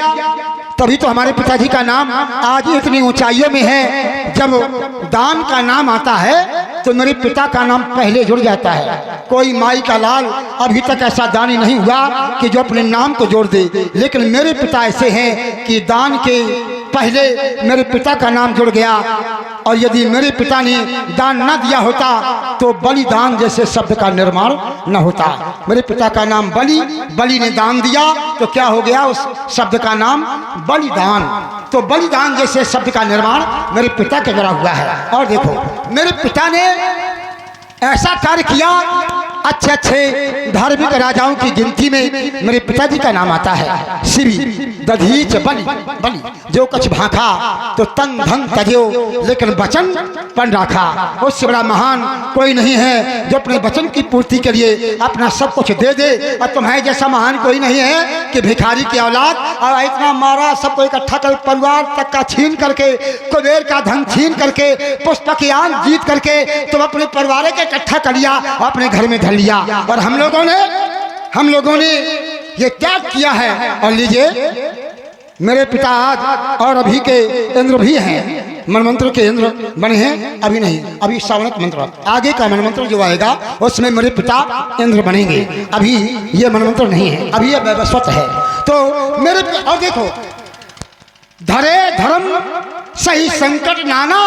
तभी तो हमारे पिताजी का नाम आज इतनी ऊंचाइयों में है। जब दान का नाम आता है तो मेरे पिता का नाम पहले जुड़ जाता है। कोई माई का लाल अभी तक ऐसा दानी नहीं हुआ कि जो अपने नाम को जोड़ दे, लेकिन मेरे पिता ऐसे हैं कि दान के पहले मेरे पिता का नाम जुड़ गया। और यदि मेरे पिता ने दान न दिया होता तो बलिदान जैसे शब्द का निर्माण न होता। मेरे पिता का नाम बलि, बलि ने दान दिया तो क्या हो गया? उस शब्द का नाम बलिदान। तो बलिदान जैसे शब्द का निर्माण मेरे पिता के द्वारा हुआ है। और देखो मेरे पिता ने ऐसा कार्य किया, अच्छे अच्छे धार्मिक राजाओं की गिनती में मेरे पिताजी का नाम आता है। श्री दधीच बलि, बलि जो कछ भाखा तो तन धन तजो, लेकिन वचन पन राखा। उससे बड़ा महान कोई नहीं है जो अपने वचन की पूर्ति के लिए अपना सब कुछ दे दे। और तुम्हारे जैसा महान कोई नहीं है कि भिखारी की औलाद और इतना मारा सबको इकट्ठा कर परिवार तक का छीन करके, कुबेर का धन छीन करके, पुस्तक यान जीत करके तुम अपने परिवार के इकट्ठा कर लिया, अपने घर में धर लिया। और हम लोगों ने ये त्याग किया है। और लीजिए मेरे पिता आज और अभी के इंद्र भी हैं, मनमंत्र के इंद्र बने हैं। अभी नहीं, अभी श्रावणक मंत्र आगे का मनमंत्र जो आएगा उसमें मेरे पिता इंद्र बनेंगे। अभी ये मनमंत्र नहीं है, अभी ये वैवस्वत है। तो मेरे और देखो, धरे धर्म सही संकट नाना,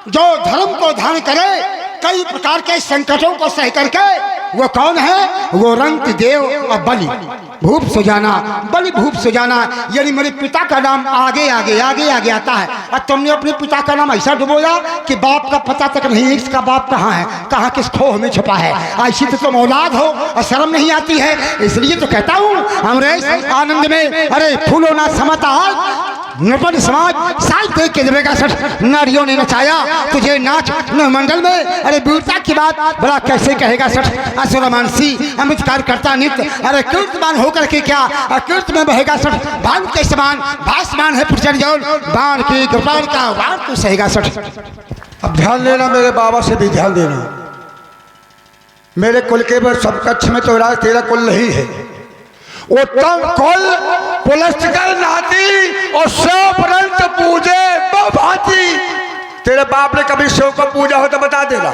जो धर्म को धारण करे, कई प्रकार के संकटों को सह करके वो कौन है? वो रंग देव और बलि भूप सुजाना, बलि भूप सुजाना, यानी मेरे पिता का नाम आगे आगे आगे आगे आता है। और तुमने अपने पिता का नाम ऐसा डुबोया कि बाप का पता तक नहीं, इसका बाप कहाँ है, कहाँ किस खोह में छुपा है। ऐसी तो तुम औलाद हो और शर्म नहीं आती है। इसलिए तो कहता हूँ अमरेश आनंद में अरे फूलो ना समता नृपन समाज साल देख के देवेगा सट नारियों ने नचाया तुझे नाच मंडल में। अरे वीरता की बात बड़ा कैसे कहेगा सट असुरमानसी अमितकार करता नित्य। अरे कीर्तमान होकर के क्या कीर्त में बहेगा सट भान के समान भासमान है प्रचंड जौन बाण की कृपाल का वार तू सहेगा सट। अब ध्यान देना, मेरे बाबा से भी ध्यान देना। मेरे कुल के पर सब कच्छ में तो राज तेरा कुल नहीं है। उत्तम कुल पुलस्कर नाती और सौ परंत पूजे भांति। तेरे बाप ने कभी शिव को पूजा हो तो बता देना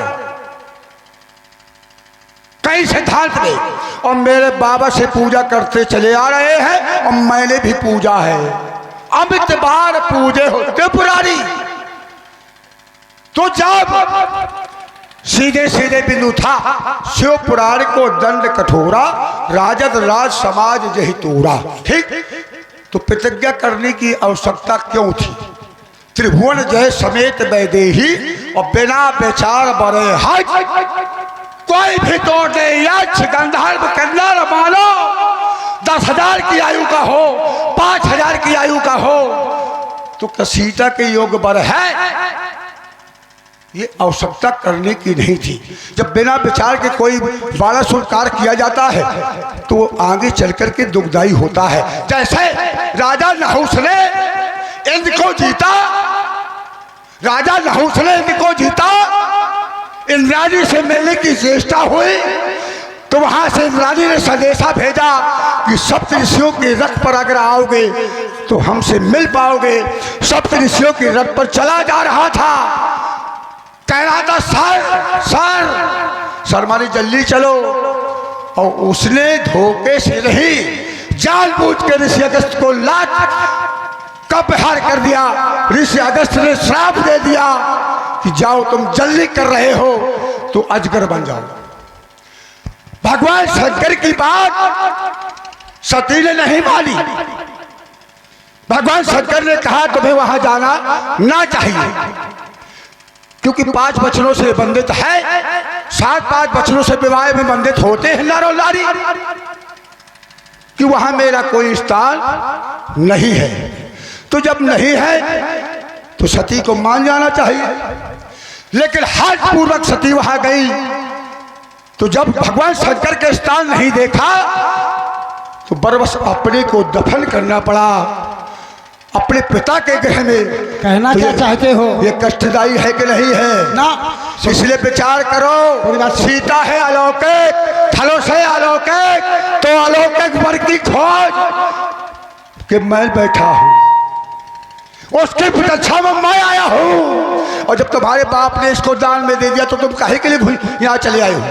कई सिद्धांत में। और मेरे बाबा से पूजा करते चले आ रहे हैं और मैंने भी पूजा है। अमित बार पूजे होते पुरारी। तो जब सीधे सीधे बिंदु था शिव पुराण को दंड कठोरा राजद राज समाज जही तोड़ा। ठीक, तो प्रतिज्ञा करने की आवश्यकता क्यों थी? त्रिभुवन जय समेत वैदेही और बिना विचार बड़े हज कोई भी तोड़ दे यक्ष गंधर्व किन्नर मानो 10,000 की आयु का हो 5,000 की आयु का हो तो सीता के योग बर है। ये आवश्यकता करने की नहीं थी। जब बिना विचार के कोई बड़ा कार्य किया जाता है तो वो आगे चलकर के दुखदायी होता है। जैसे राजा नहुस ने इंद्र को जीता, राजा नहुस ने इंद्र को जीता, इंद्राणी से मिलने की चेष्टा हुई तो वहां से इंद्राणी ने संदेशा भेजा कि सप्त ऋषियों के रथ पर अगर आओगे तो हमसे मिल पाओगे। सप्त ऋषियों के रथ पर चला जा रहा था, कह रहा था सर सर सर मानी जल्दी चलो। और उसने धोखे से नहीं जानबूझ के ऋषि अगस्त को लात का प्रहार कर दिया। ऋषि अगस्त ने श्राप दे दिया कि जाओ तुम जल्दी कर रहे हो तो अजगर बन जाओ। भगवान शंकर की बात सती ने नहीं मानी। भगवान शंकर ने कहा तुम्हें वहां जाना ना चाहिए क्योंकि 5 वचनों से बंधित है। 7 वचनों से विवाह में बंधित होते हैं नर और नारी कि वहां मेरा कोई स्थान नहीं है। तो जब नहीं है तो सती को मान जाना चाहिए। लेकिन हाथ पूर्वक सती वहां गई तो जब भगवान शंकर के स्थान नहीं देखा तो बरबस अपने को दफन करना पड़ा अपने पिता के गृह में। कहना तो क्या चाहते हो? ये कष्टदायी है कि नहीं है ना? इसलिए विचार करो। सीता है अलौकिक, थलों से अलौकिक, तो अलौकिक वर की खोज कि मैं बैठा हूं उसकी प्रतीक्षा में मैं आया हूं। और जब तुम्हारे बाप ने इसको दान में दे दिया तो तुम काहे के लिए यहाँ चले आए हो?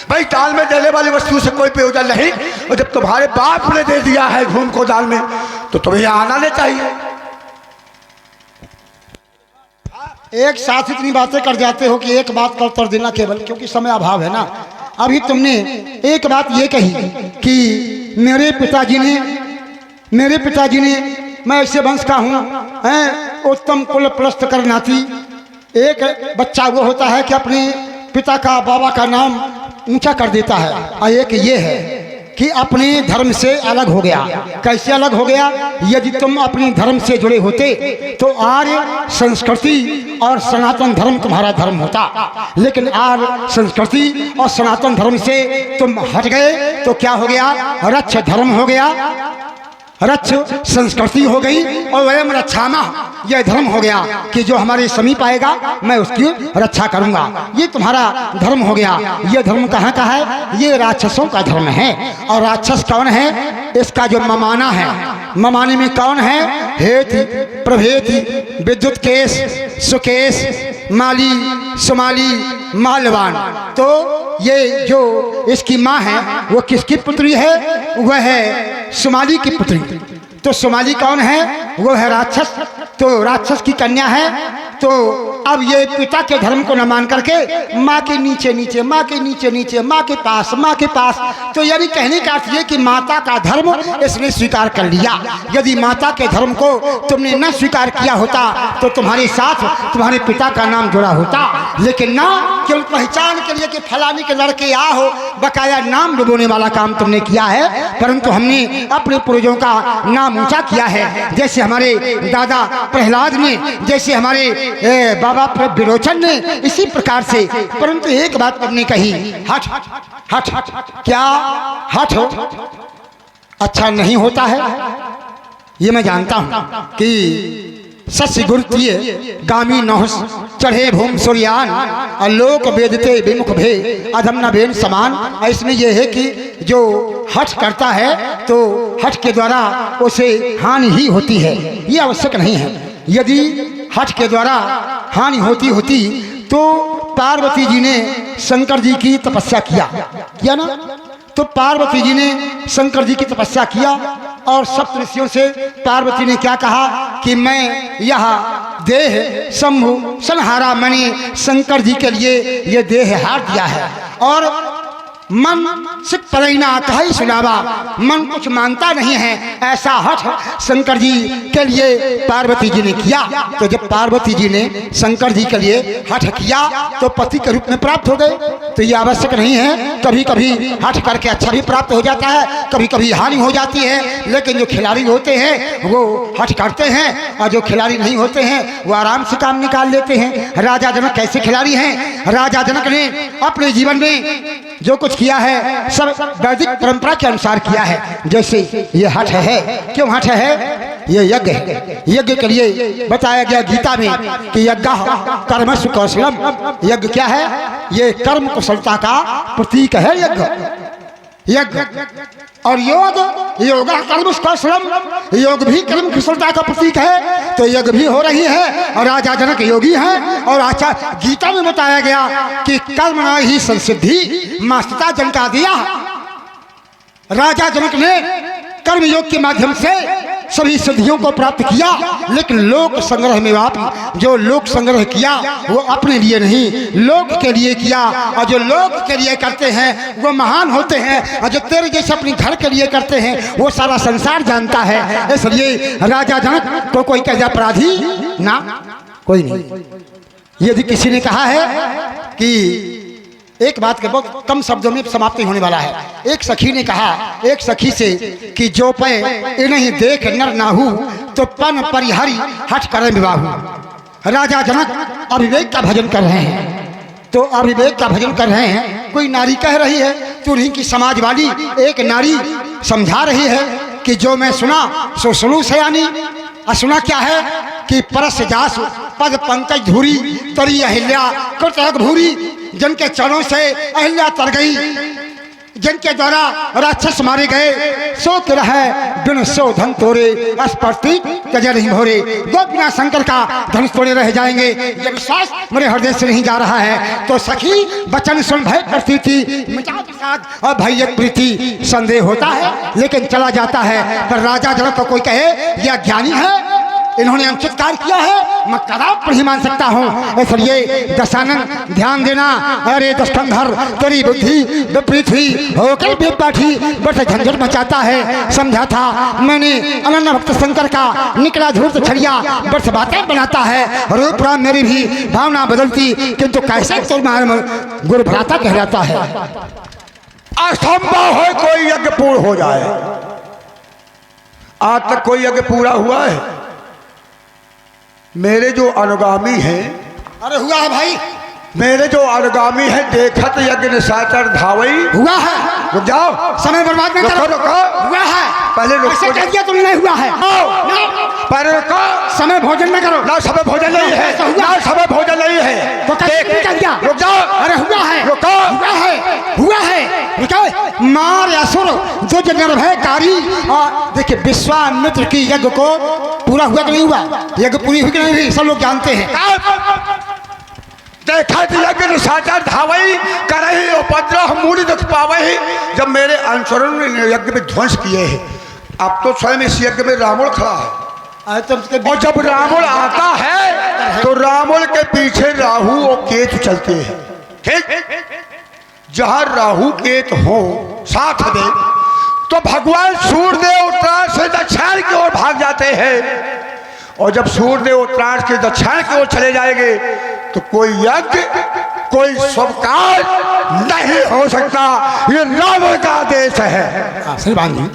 भाई दान में देने वाली वस्तु से कोई प्रयोजन नहीं। और जब तुम्हारे बाप ने दे दिया है घूम को दान में तो तुम्हें यहाँ आना नहीं चाहिए। एक साथ इतनी बातें कर जाते हो कि एक बात का उत्तर देना केवल क्योंकि समय अभाव है ना। अभी तुमने एक बात ये कही कि मेरे पिताजी ने मैं ऐसे वंश का हूँ उत्तम कुल प्रस्त कर नाती। एक बच्चा वो होता है कि अपने पिता का बाबा का नाम ऊंचा कर देता है और एक ये है कि अपने धर्म से अलग हो गया। कैसे अलग हो गया? यदि तुम अपने धर्म से जुड़े होते तो आर्य संस्कृति और सनातन धर्म तुम्हारा धर्म होता। लेकिन आर्य संस्कृति और सनातन धर्म से तुम हट गए तो क्या हो गया? रक्ष धर्म हो गया, रक्ष संस्कृति हो गई और वयम रक्षामा यह धर्म हो गया कि जो हमारे समीप आएगा मैं उसकी रक्षा करूंगा। ये तुम्हारा धर्म हो गया। ये धर्म कहाँ का है? ये राक्षसों का धर्म है। और राक्षस कौन है? इसका जो ममाना है, ममाने में कौन है? हेति प्रभेति विद्युत केश सुकेश माली सुमाली माल्यवान। तो ये जो इसकी माँ है वो किसकी पुत्री है? वह है सुमाली की पुत्री। तो सोमाली कौन है? वो है राक्षस। तो राक्षस की कन्या है। तो अब ये पिता के धर्म को न मान करके माँ के नीचे नीचे, माँ के नीचे नीचे, माँ के पास, माँ के पास। तो यानी कहने का अर्थ ये कि माता का धर्म इसने स्वीकार कर लिया। यदि माता के धर्म को तुमने न स्वीकार किया होता तो तुम्हारे साथ तुम्हारे पिता का नाम जुड़ा होता, लेकिन ना, केवल पहचान के लिए कि फलाने के लड़के आ हो, बकाया नाम डुबोने वाला काम तुमने किया है। परंतु हमने अपने पूर्वजों का नाम ऊंचा किया है, जैसे हमारे दादा प्रहलाद ने, जैसे हमारे बाबा विरोचन ने, इसी प्रकार से। परंतु एक बात तुमने कही, हट हट हट, क्या हट हो अच्छा नहीं होता है? ये मैं जानता हूं कि सस्य गुरुतीय गामी नहुस चढ़े भूम सूर्यान आलोक वेदते विमुख भे अधम न बेन समान। इसमें यह है कि जो हठ करता है तो हठ के द्वारा उसे हानि ही होती है, ये आवश्यक नहीं है। यदि हठ के द्वारा हानि होती तो पार्वती जी ने शंकर जी की तपस्या किया ना। तो पार्वती जी ने शंकर जी की तपस्या किया और सप्तऋषियों से पार्वती ने क्या कहा कि मैं यह देह शंभु संहारा, मैंने शंकर जी के लिए ये देह हार दिया है। और मन सिख पलैना कही सुनावा, मन कुछ मानता नहीं है, ऐसा हठ शंकर जी के लिए पार्वती जी ने किया। तो जब पार्वती जी ने शंकर जी के लिए हठ किया तो पति के रूप में प्राप्त हो गए। तो ये आवश्यक नहीं है, कभी कभी हठ करके अच्छा भी प्राप्त हो जाता है, कभी कभी हानि हो जाती है। लेकिन जो खिलाड़ी होते हैं वो हठ करते हैं, और जो खिलाड़ी नहीं होते हैं वो आराम से काम निकाल लेते हैं। राजा जनक कैसे खिलाड़ी हैं? राजा जनक ने अपने जीवन में जो कुछ किया है सब वैदिक परंपरा के अनुसार किया है। जैसे ये हठ है, क्यों हठ है? ये यज्ञ है। यज्ञ के लिए बताया गया गीता में कि यज्ञ कर्मसु कौशलम। यज्ञ क्या है? ये कर्म कुशलता का प्रतीक है यज्ञ। और योग कर्म कौशलम, योग भी कर्म कुशलता का प्रतीक है। तो यज्ञ भी हो रही है और राजा जनक योगी हैं। और आचार्य गीता में बताया गया कि कर्म न ही संसिद्धि मास्तता जनका दिया। राजा जनक ने कर्म योग के माध्यम से सभी सिद्धियों को प्राप्त किया, लेकिन लोक संग्रह में आप जो लोक संग्रह किया वो अपने लिए नहीं, लोक के लिए किया। और जो लोक के लिए करते हैं वो महान होते हैं, और जो तेरे जैसे अपने घर के लिए करते हैं वो सारा संसार जानता है। इसलिए राजा जनक तो कोई कहे अपराधी ना, कोई नहीं। यदि किसी ने कहा है कि एक बात के बहुत कम शब्दों में समाप्ति होने वाला है। एक सखी ने कहा एक सखी से कि जो पे इन्हीं देख नर नाहू तो पन परिहरी हठ करे विवाहू। राजा जनक अविवेक का भजन कर रहे हैं। तो अविवेक का भजन कर रहे हैं, कोई नारी कह रही है तो उन्हीं की समाज वाली एक नारी समझा रही है कि जो मैं सुना सो सुनू सयानी। सुना क्या है कि परस जासु पद पंकज धूरी तरी अहिल्या कृतक भूरी। जिनके चरणों से अहिल्या तर गई, जिनके द्वारा राक्षस मारे गए, सो के रहे बिन सो धन तोरे स्पर्ति कजर नहीं भोरे। दो बिना शंकर का धनुष तोड़े रह जाएंगे, ये विश्वास मेरे हृदय से नहीं जा रहा है। तो सखी वचन सुन भय करती थी मिटा प्रसाद और भय प्रीति। संदेह होता है लेकिन चला जाता है। पर राजा जनक को कोई कहे यह ज्ञानी है, इन्होंने अनुचित कार्य किया है, मैं कदाप नहीं मान सकता हूँ। इसलिए दशानन ध्यान देना। अरे दशकंधर तेरी बुद्धि विपरीत हुई होकर बेपाठी बट झंझट मचाता है। समझा था मैंने अनन्य भक्त शंकर का, निकला धूर्त छड़िया बट बातें बनाता है। रूप राम मेरी भी भावना बदलती, किंतु कैसे गुरु भ्राता कहलाता है। असंभव है कोई यज्ञ पूर्ण हो जाए। आज तक कोई यज्ञ पूरा हुआ है? मेरे जो अनुगामी हैं, अरे हुआ है भाई, मेरे जो अनुगामी है देखत यज्ञ निशाचर धावई। हुआ है। रुक जाओ, समय बर्बाद नहीं करो। हुआ है। पहले ऐसे कह दिया तुमने नहीं हुआ है। पहले रुको, समय भोजन न करो। ना समय भोजन नहीं है, ना समय भोजन नहीं है। तो कैसे कह दिया? रुक जाओ। अरे हुआ है, रुको, हुआ है, हुआ है। रुको, मार असुर जो निर्भयकारी। और देखिए विश्वामित्र की यज्ञ को पूरा हुआ कि नहीं हुआ? यज्ञ पूरी हुई कि नहीं हुई सब लोग जानते हैं। देखा यज्ञ निशाचर धावई करही उपद्रव मूढ़ दुख पावही। जब मेरे अनुचरों ने यज्ञ में ध्वंस किए हैं, अब तो स्वयं इस यज्ञ में रावण खड़ा है, और जब रावण आता है तो रावण के पीछे राहु और केतु चलते हैं। ठीक, जहां राहु केतु हो साथ में तो भगवान सूर्यदेव उत्तरायण से दक्षिण की ओर भाग जाते हैं, और जब सूर्यदेव उत्तरायण के दक्षिण की ओर चले जाएंगे तो कोई यज्ञ कोई शुभ कार्य नहीं हो सकता। ये रावण का आदेश है। श्रीमान जी,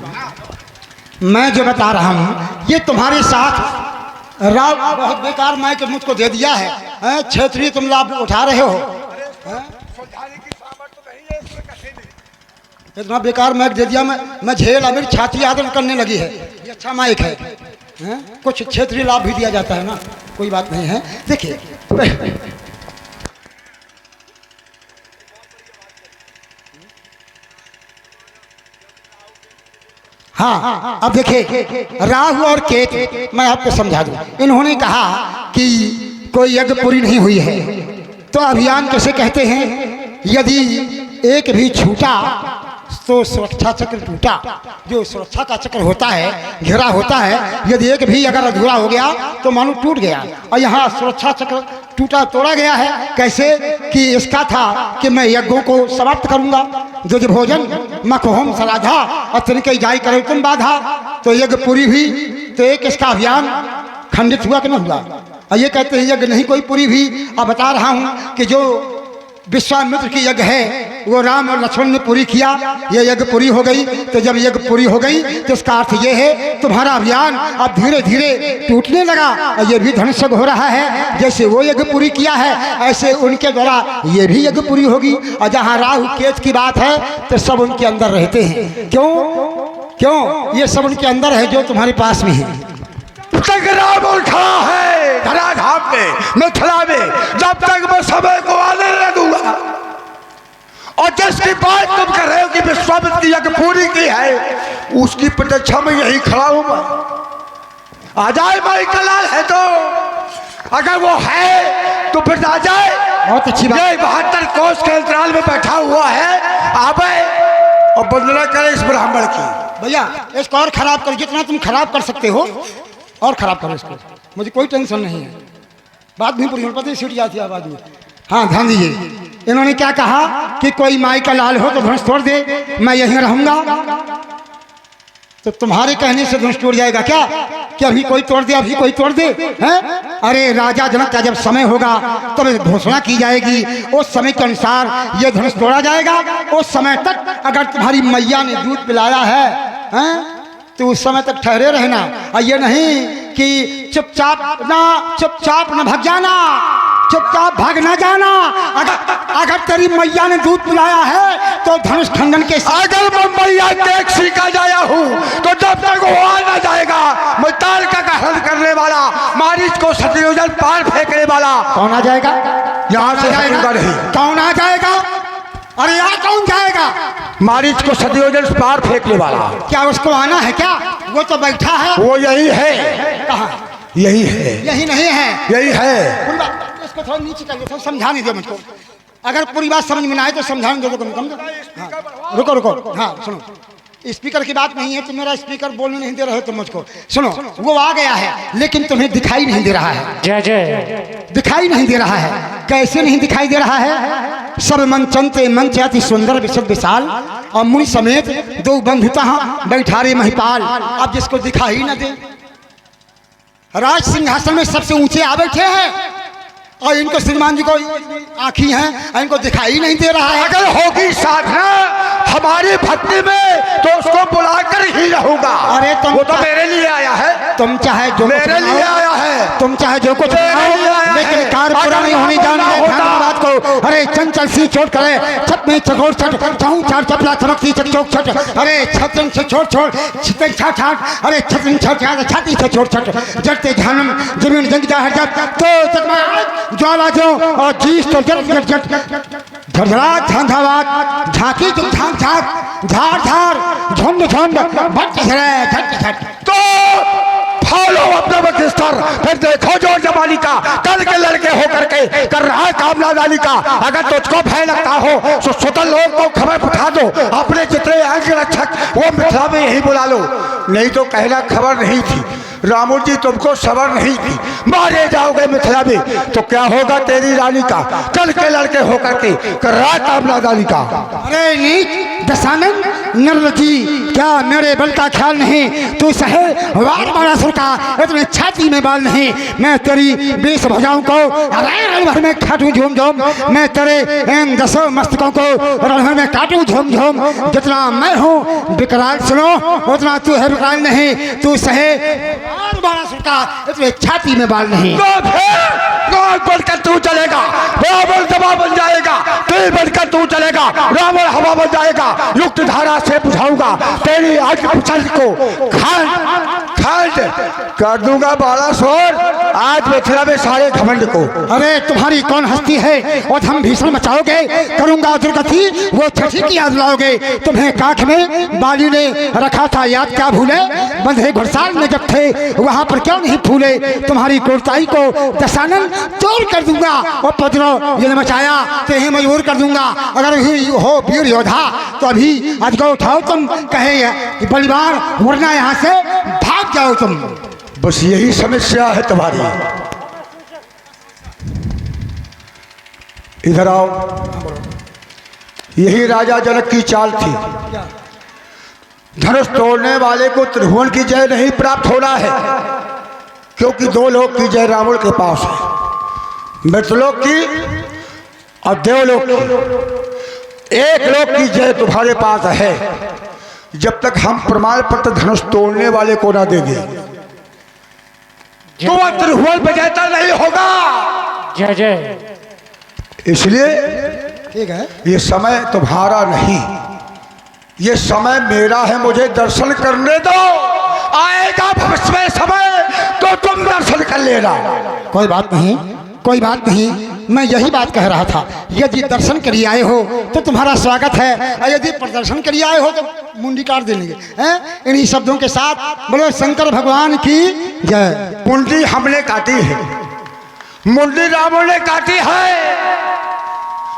मैं जो बता रहा हूँ ये तुम्हारे साथ राव बहुत बेकार माइक मुझको दे दिया है, क्षेत्रीय तुम लाभ उठा रहे हो। इतना बेकार माइक दे दिया, मैं झेल मेरी छाती आदर करने लगी है। ये अच्छा माइक है, कुछ क्षेत्रीय लाभ भी दिया जाता है ना, कोई बात नहीं है। देखिए हाँ, अब देखिए राहु और केतु मैं आपको समझा दूं। इन्होंने कहा कि कोई यज्ञ पूरी नहीं हुई है तो अभियान कैसे कहते हैं, यदि एक भी छूटा तो सुरक्षा चक्र टूटा। जो सुरक्षा का चक्र होता है, घेरा होता है, यदि एक भी अगर अधूरा हो गया तो मानो टूट गया। और यहाँ सुरक्षा चक्र टूटा तोड़ा गया है। कैसे कि इसका था कि मैं यज्ञों को समाप्त करूंगा, जो भोजन मखहोम सराधा और तिनके जाय करे तुम बाधा। तो यज्ञ पूरी हुई तो एक इसका अभियान खंडित हुआ कि नहीं हुआ। और ये कहते हैं यज्ञ नहीं कोई पूरी हुई। अब बता रहा हूँ कि जो विश्वामित्र की यज्ञ है वो राम और लक्ष्मण ने पूरी किया, ये यज्ञ पूरी हो गई। तो जब यज्ञ पूरी हो गई तो इसका अर्थ ये है तुम्हारा अभियान अब धीरे धीरे टूटने लगा। और ये भी धनुष यज्ञ हो रहा है, जैसे वो यज्ञ पूरी किया है ऐसे उनके द्वारा ये भी यज्ञ पूरी होगी। और जहाँ राहु केतु की बात है तो सब उनके अंदर रहते हैं। क्यों ये सब उनके अंदर है जो तुम्हारे पास में है। रावण खड़ा है धराधाम में, मिथिला में, जब तक मैं समय को आने न दूंगा। और जिसकी बात तुम कर रहे हो कि विश्वामित्र की यज्ञ पूरी की है, उसकी प्रतीक्षा में यही खड़ा हूं मैं। आ जाए भाई कलाल है तो, अगर वो है तो फिर आ जाए। बहुत अच्छी बात। 72 कोस के अंतराल में बैठा हुआ है, आवे और वंदना करे इस ब्राह्मण की। भैया इसको और खराब करो, जितना तुम खराब कर सकते हो और खराब करो इसको, मुझे कोई टेंशन नहीं है। बात नहीं पूरी पता सीट जाती है आवाज में। हाँ ध्यान दीजिए, इन्होंने क्या कहा कि कोई माई का लाल हो तो धनुष तोड़ दे, मैं यहीं रहूंगा। तो तुम्हारे कहने से धनुष टूट जाएगा क्या कि अभी कोई तोड़ दे, अभी कोई तोड़ दे हैं? अरे राजा जनक का जब समय होगा तब तो घोषणा की जाएगी, उस समय के अनुसार ये धनुष तोड़ा जाएगा। उस समय तक अगर तुम्हारी मैया ने दूध पिलाया है तो उस समय तक ठहरे रहना। और ये नहीं कि चुपचाप न भाग जाना, चुपचाप भाग ना जाना। अगर तेरी मैया ने दूध पिलाया है तो धनुष खंडन के अगर मैं मैया देख सीखा जाया हूँ तो जब तक वो आ ना जाएगा, मैं तारका का हल करने वाला, मारीच को सतयोजन पार फेंकने वाला। कौन आ जाएगा यहाँ से जाएगा नहीं। कौन आ जाएगा? अरे यहाँ कौन जाएगा? मारीच को सतयोजन पार फेंकने वाला। क्या उसको आना है क्या? वो तो बैठा है। वो यही है। कहाँ? यही है। यही नहीं है, यही है। इसको थोड़ा नीचे कर, थोड़ा समझाने दो मुझको। अगर पूरी बात समझ में ना आए तो समझाने दो कम। रुको हाँ सुनो, स्पीकर की बात नहीं है, तुम मेरा स्पीकर बोलने नहीं दे रहे हो तुम मुझको। सुनो, वो आ गया है लेकिन तुम्हें दिखाई नहीं दे रहा है। जय जय। दिखाई नहीं दे रहा है। कैसे नहीं दिखाई दे रहा है? सब मन चंते मंच अति सुंदर विशद विशाल, और मुनि समेत 2 बंधुता बैठा रे महिपाल। अब जिसको दिखाई न दे, राज सिंहासन में सबसे ऊंचे आ बैठे हैं और इनको श्रीमान जी को आँखी हैं, इनको दिखाई नहीं दे रहा है। अगर होगी साधना हमारी भक्ति में तो उसको बुलाकर ही रहूंगा। अरे तुम वो तो मेरे लिए आया है। तुम चाहे जो मेरे लिए आया है, तुम चाहे जो कुछ लेकिन कार पूरा नहीं होने जाना बात को। अरे चंचल सी चोट करे छत में चकोर छट, चाहूं चार चपला चमकती चकचोक छट। अरे छतन से छोड़ छितन छाट छाट, अरे छतन छट छाती से छोड़ छट। जड़ते झानम जमीन जंग जा हट तो ज्वाला जो और जीस तो जट जट झरझरा झंझावात झांकी तुम झांक झांक झाड़ झाड़ झुंड झुंड भट झट झट। तो खोलो अपना बखिस्तर, फिर देखो जो जवानी का कल के लड़के होकर के कर रहा है काम नादानी का। अगर तुझको भय लगता हो तो स्वतंत्र लोग को खबर पठा दो, अपने जितने अंग रक्षक वो मिथिला में यही बुला लो। नहीं तो कहना खबर नहीं थी, रामुल जी तुमको सबर नहीं थी, मारे जाओगे मिथिला में तो क्या होगा तेरी रानी का कल के लड़के होकर के कर रहा है काम नादानी का। अरे नीच दशानन नरलजी, क्या मेरे बल का ख्याल नहीं? तू सहे वार बाणासुर का इतने छाती में बाल नहीं। मैं तेरी 20 भुजाओं को रण भर में काटूं झूम झूम, मैं तेरे इन 10 मस्तकों को रण भर में काटूं झूम झूम। जितना मैं हूँ विकराल सुनो, उतना तू है विकराल नहीं। तू सहे वार बाणासुर का इतने छाती में बाल नहीं। तो फिर बढ़कर तू चलेगा, रावण दबा बन जाएगा, तेल बढ़कर तू चलेगा, रावण हवा बन जाएगा। युक्त धारा से बुझाऊंगा तेरी आग पुछल को, खंड कर दूंगा बालासुर आज मिथिला में सारे घमंड को। अरे तुम्हारी कौन हस्ती है और हम भीषण मचाओगे, करूंगा दुर्गति वो छठी की याद लाओगे। तुम्हें काख में बाली ने रखा था याद क्या भूले, बंधे घुड़साल में जब थे वहां पर क्यों नहीं फूले। तुम्हारी कोरताई को दशानन तोड़ कर दूंगा और पदरो ये मचाया तो यही मजबूर कर दूंगा। अगर हो वीर योद्धा तो अभी आज को उठाओ, तुम कहे बलिवार वरना यहाँ से भाग जाओ तुम। बस यही समस्या है तुम्हारी। इधर आओ। यही राजा जनक की चाल थी, धनुष तोड़ने वाले को त्रिभुवन की जय नहीं प्राप्त होना है, क्योंकि 2 लोक की जय रावण के पास है, मृतलोक की और देवलोक की। 1 लोक की जय तुम्हारे पास है। जब तक हम प्रमाण पत्र धनुष तोड़ने वाले को ना देंगे तो वह त्रिभुवन विजेता नहीं होगा। जय जय। इसलिए ठीक है, ये समय तुम्हारा नहीं, ये समय मेरा है, मुझे दर्शन करने दो। आएगा भविष्य में समय तो तुम दर्शन कर लेना। कोई बात नहीं, कोई बात नहीं। मैं यही बात कह रहा था, यदि दर्शन करिए आए हो तो तुम्हारा स्वागत है, और यदि प्रदर्शन करिए आए हो तो मुंडी काट देंगे। इन्हीं शब्दों के साथ बोलो शंकर भगवान की जय। मुंडी हमने काटी है, मुंडी रावण ने काटी है।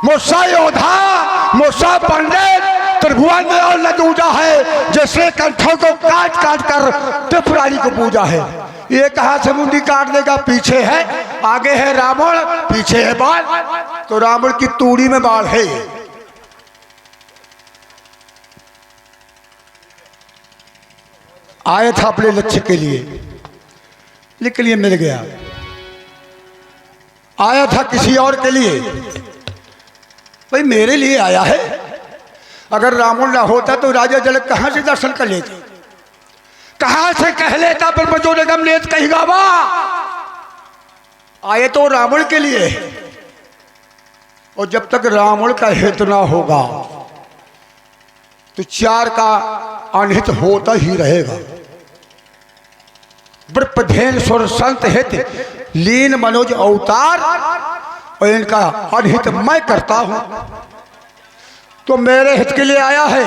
मुझसा योद्धा, मुझसा पंडित त्रिभुवन में और न दूजा है, जिसने कंठों को काट काट कर त्रिपुरारी को पूजा है। ये कहाँ से मुंडी काट देगा? पीछे है, आगे है रावण, पीछे है बाल, तो रावण की तूड़ी में बाल है। आया था अपने लक्ष्य के लिए, लेकिन ये मिल गया। आया था किसी और के लिए, भाई मेरे लिए आया है। अगर रावण ना होता तो राजा जनक कहां से दर्शन कर लेते, कहां से कह लेता ब्रह्मजो निगम नेत कहीं गावा। आए तो रावण के लिए, और जब तक रावण का हित ना होगा तो 4 का अनहित होता ही रहेगा। ब्रह्मधेन सुर संत हित लीन मनोज अवतार, और इनका अनहित मैं करता हूं। तो मेरे हित के लिए आया है,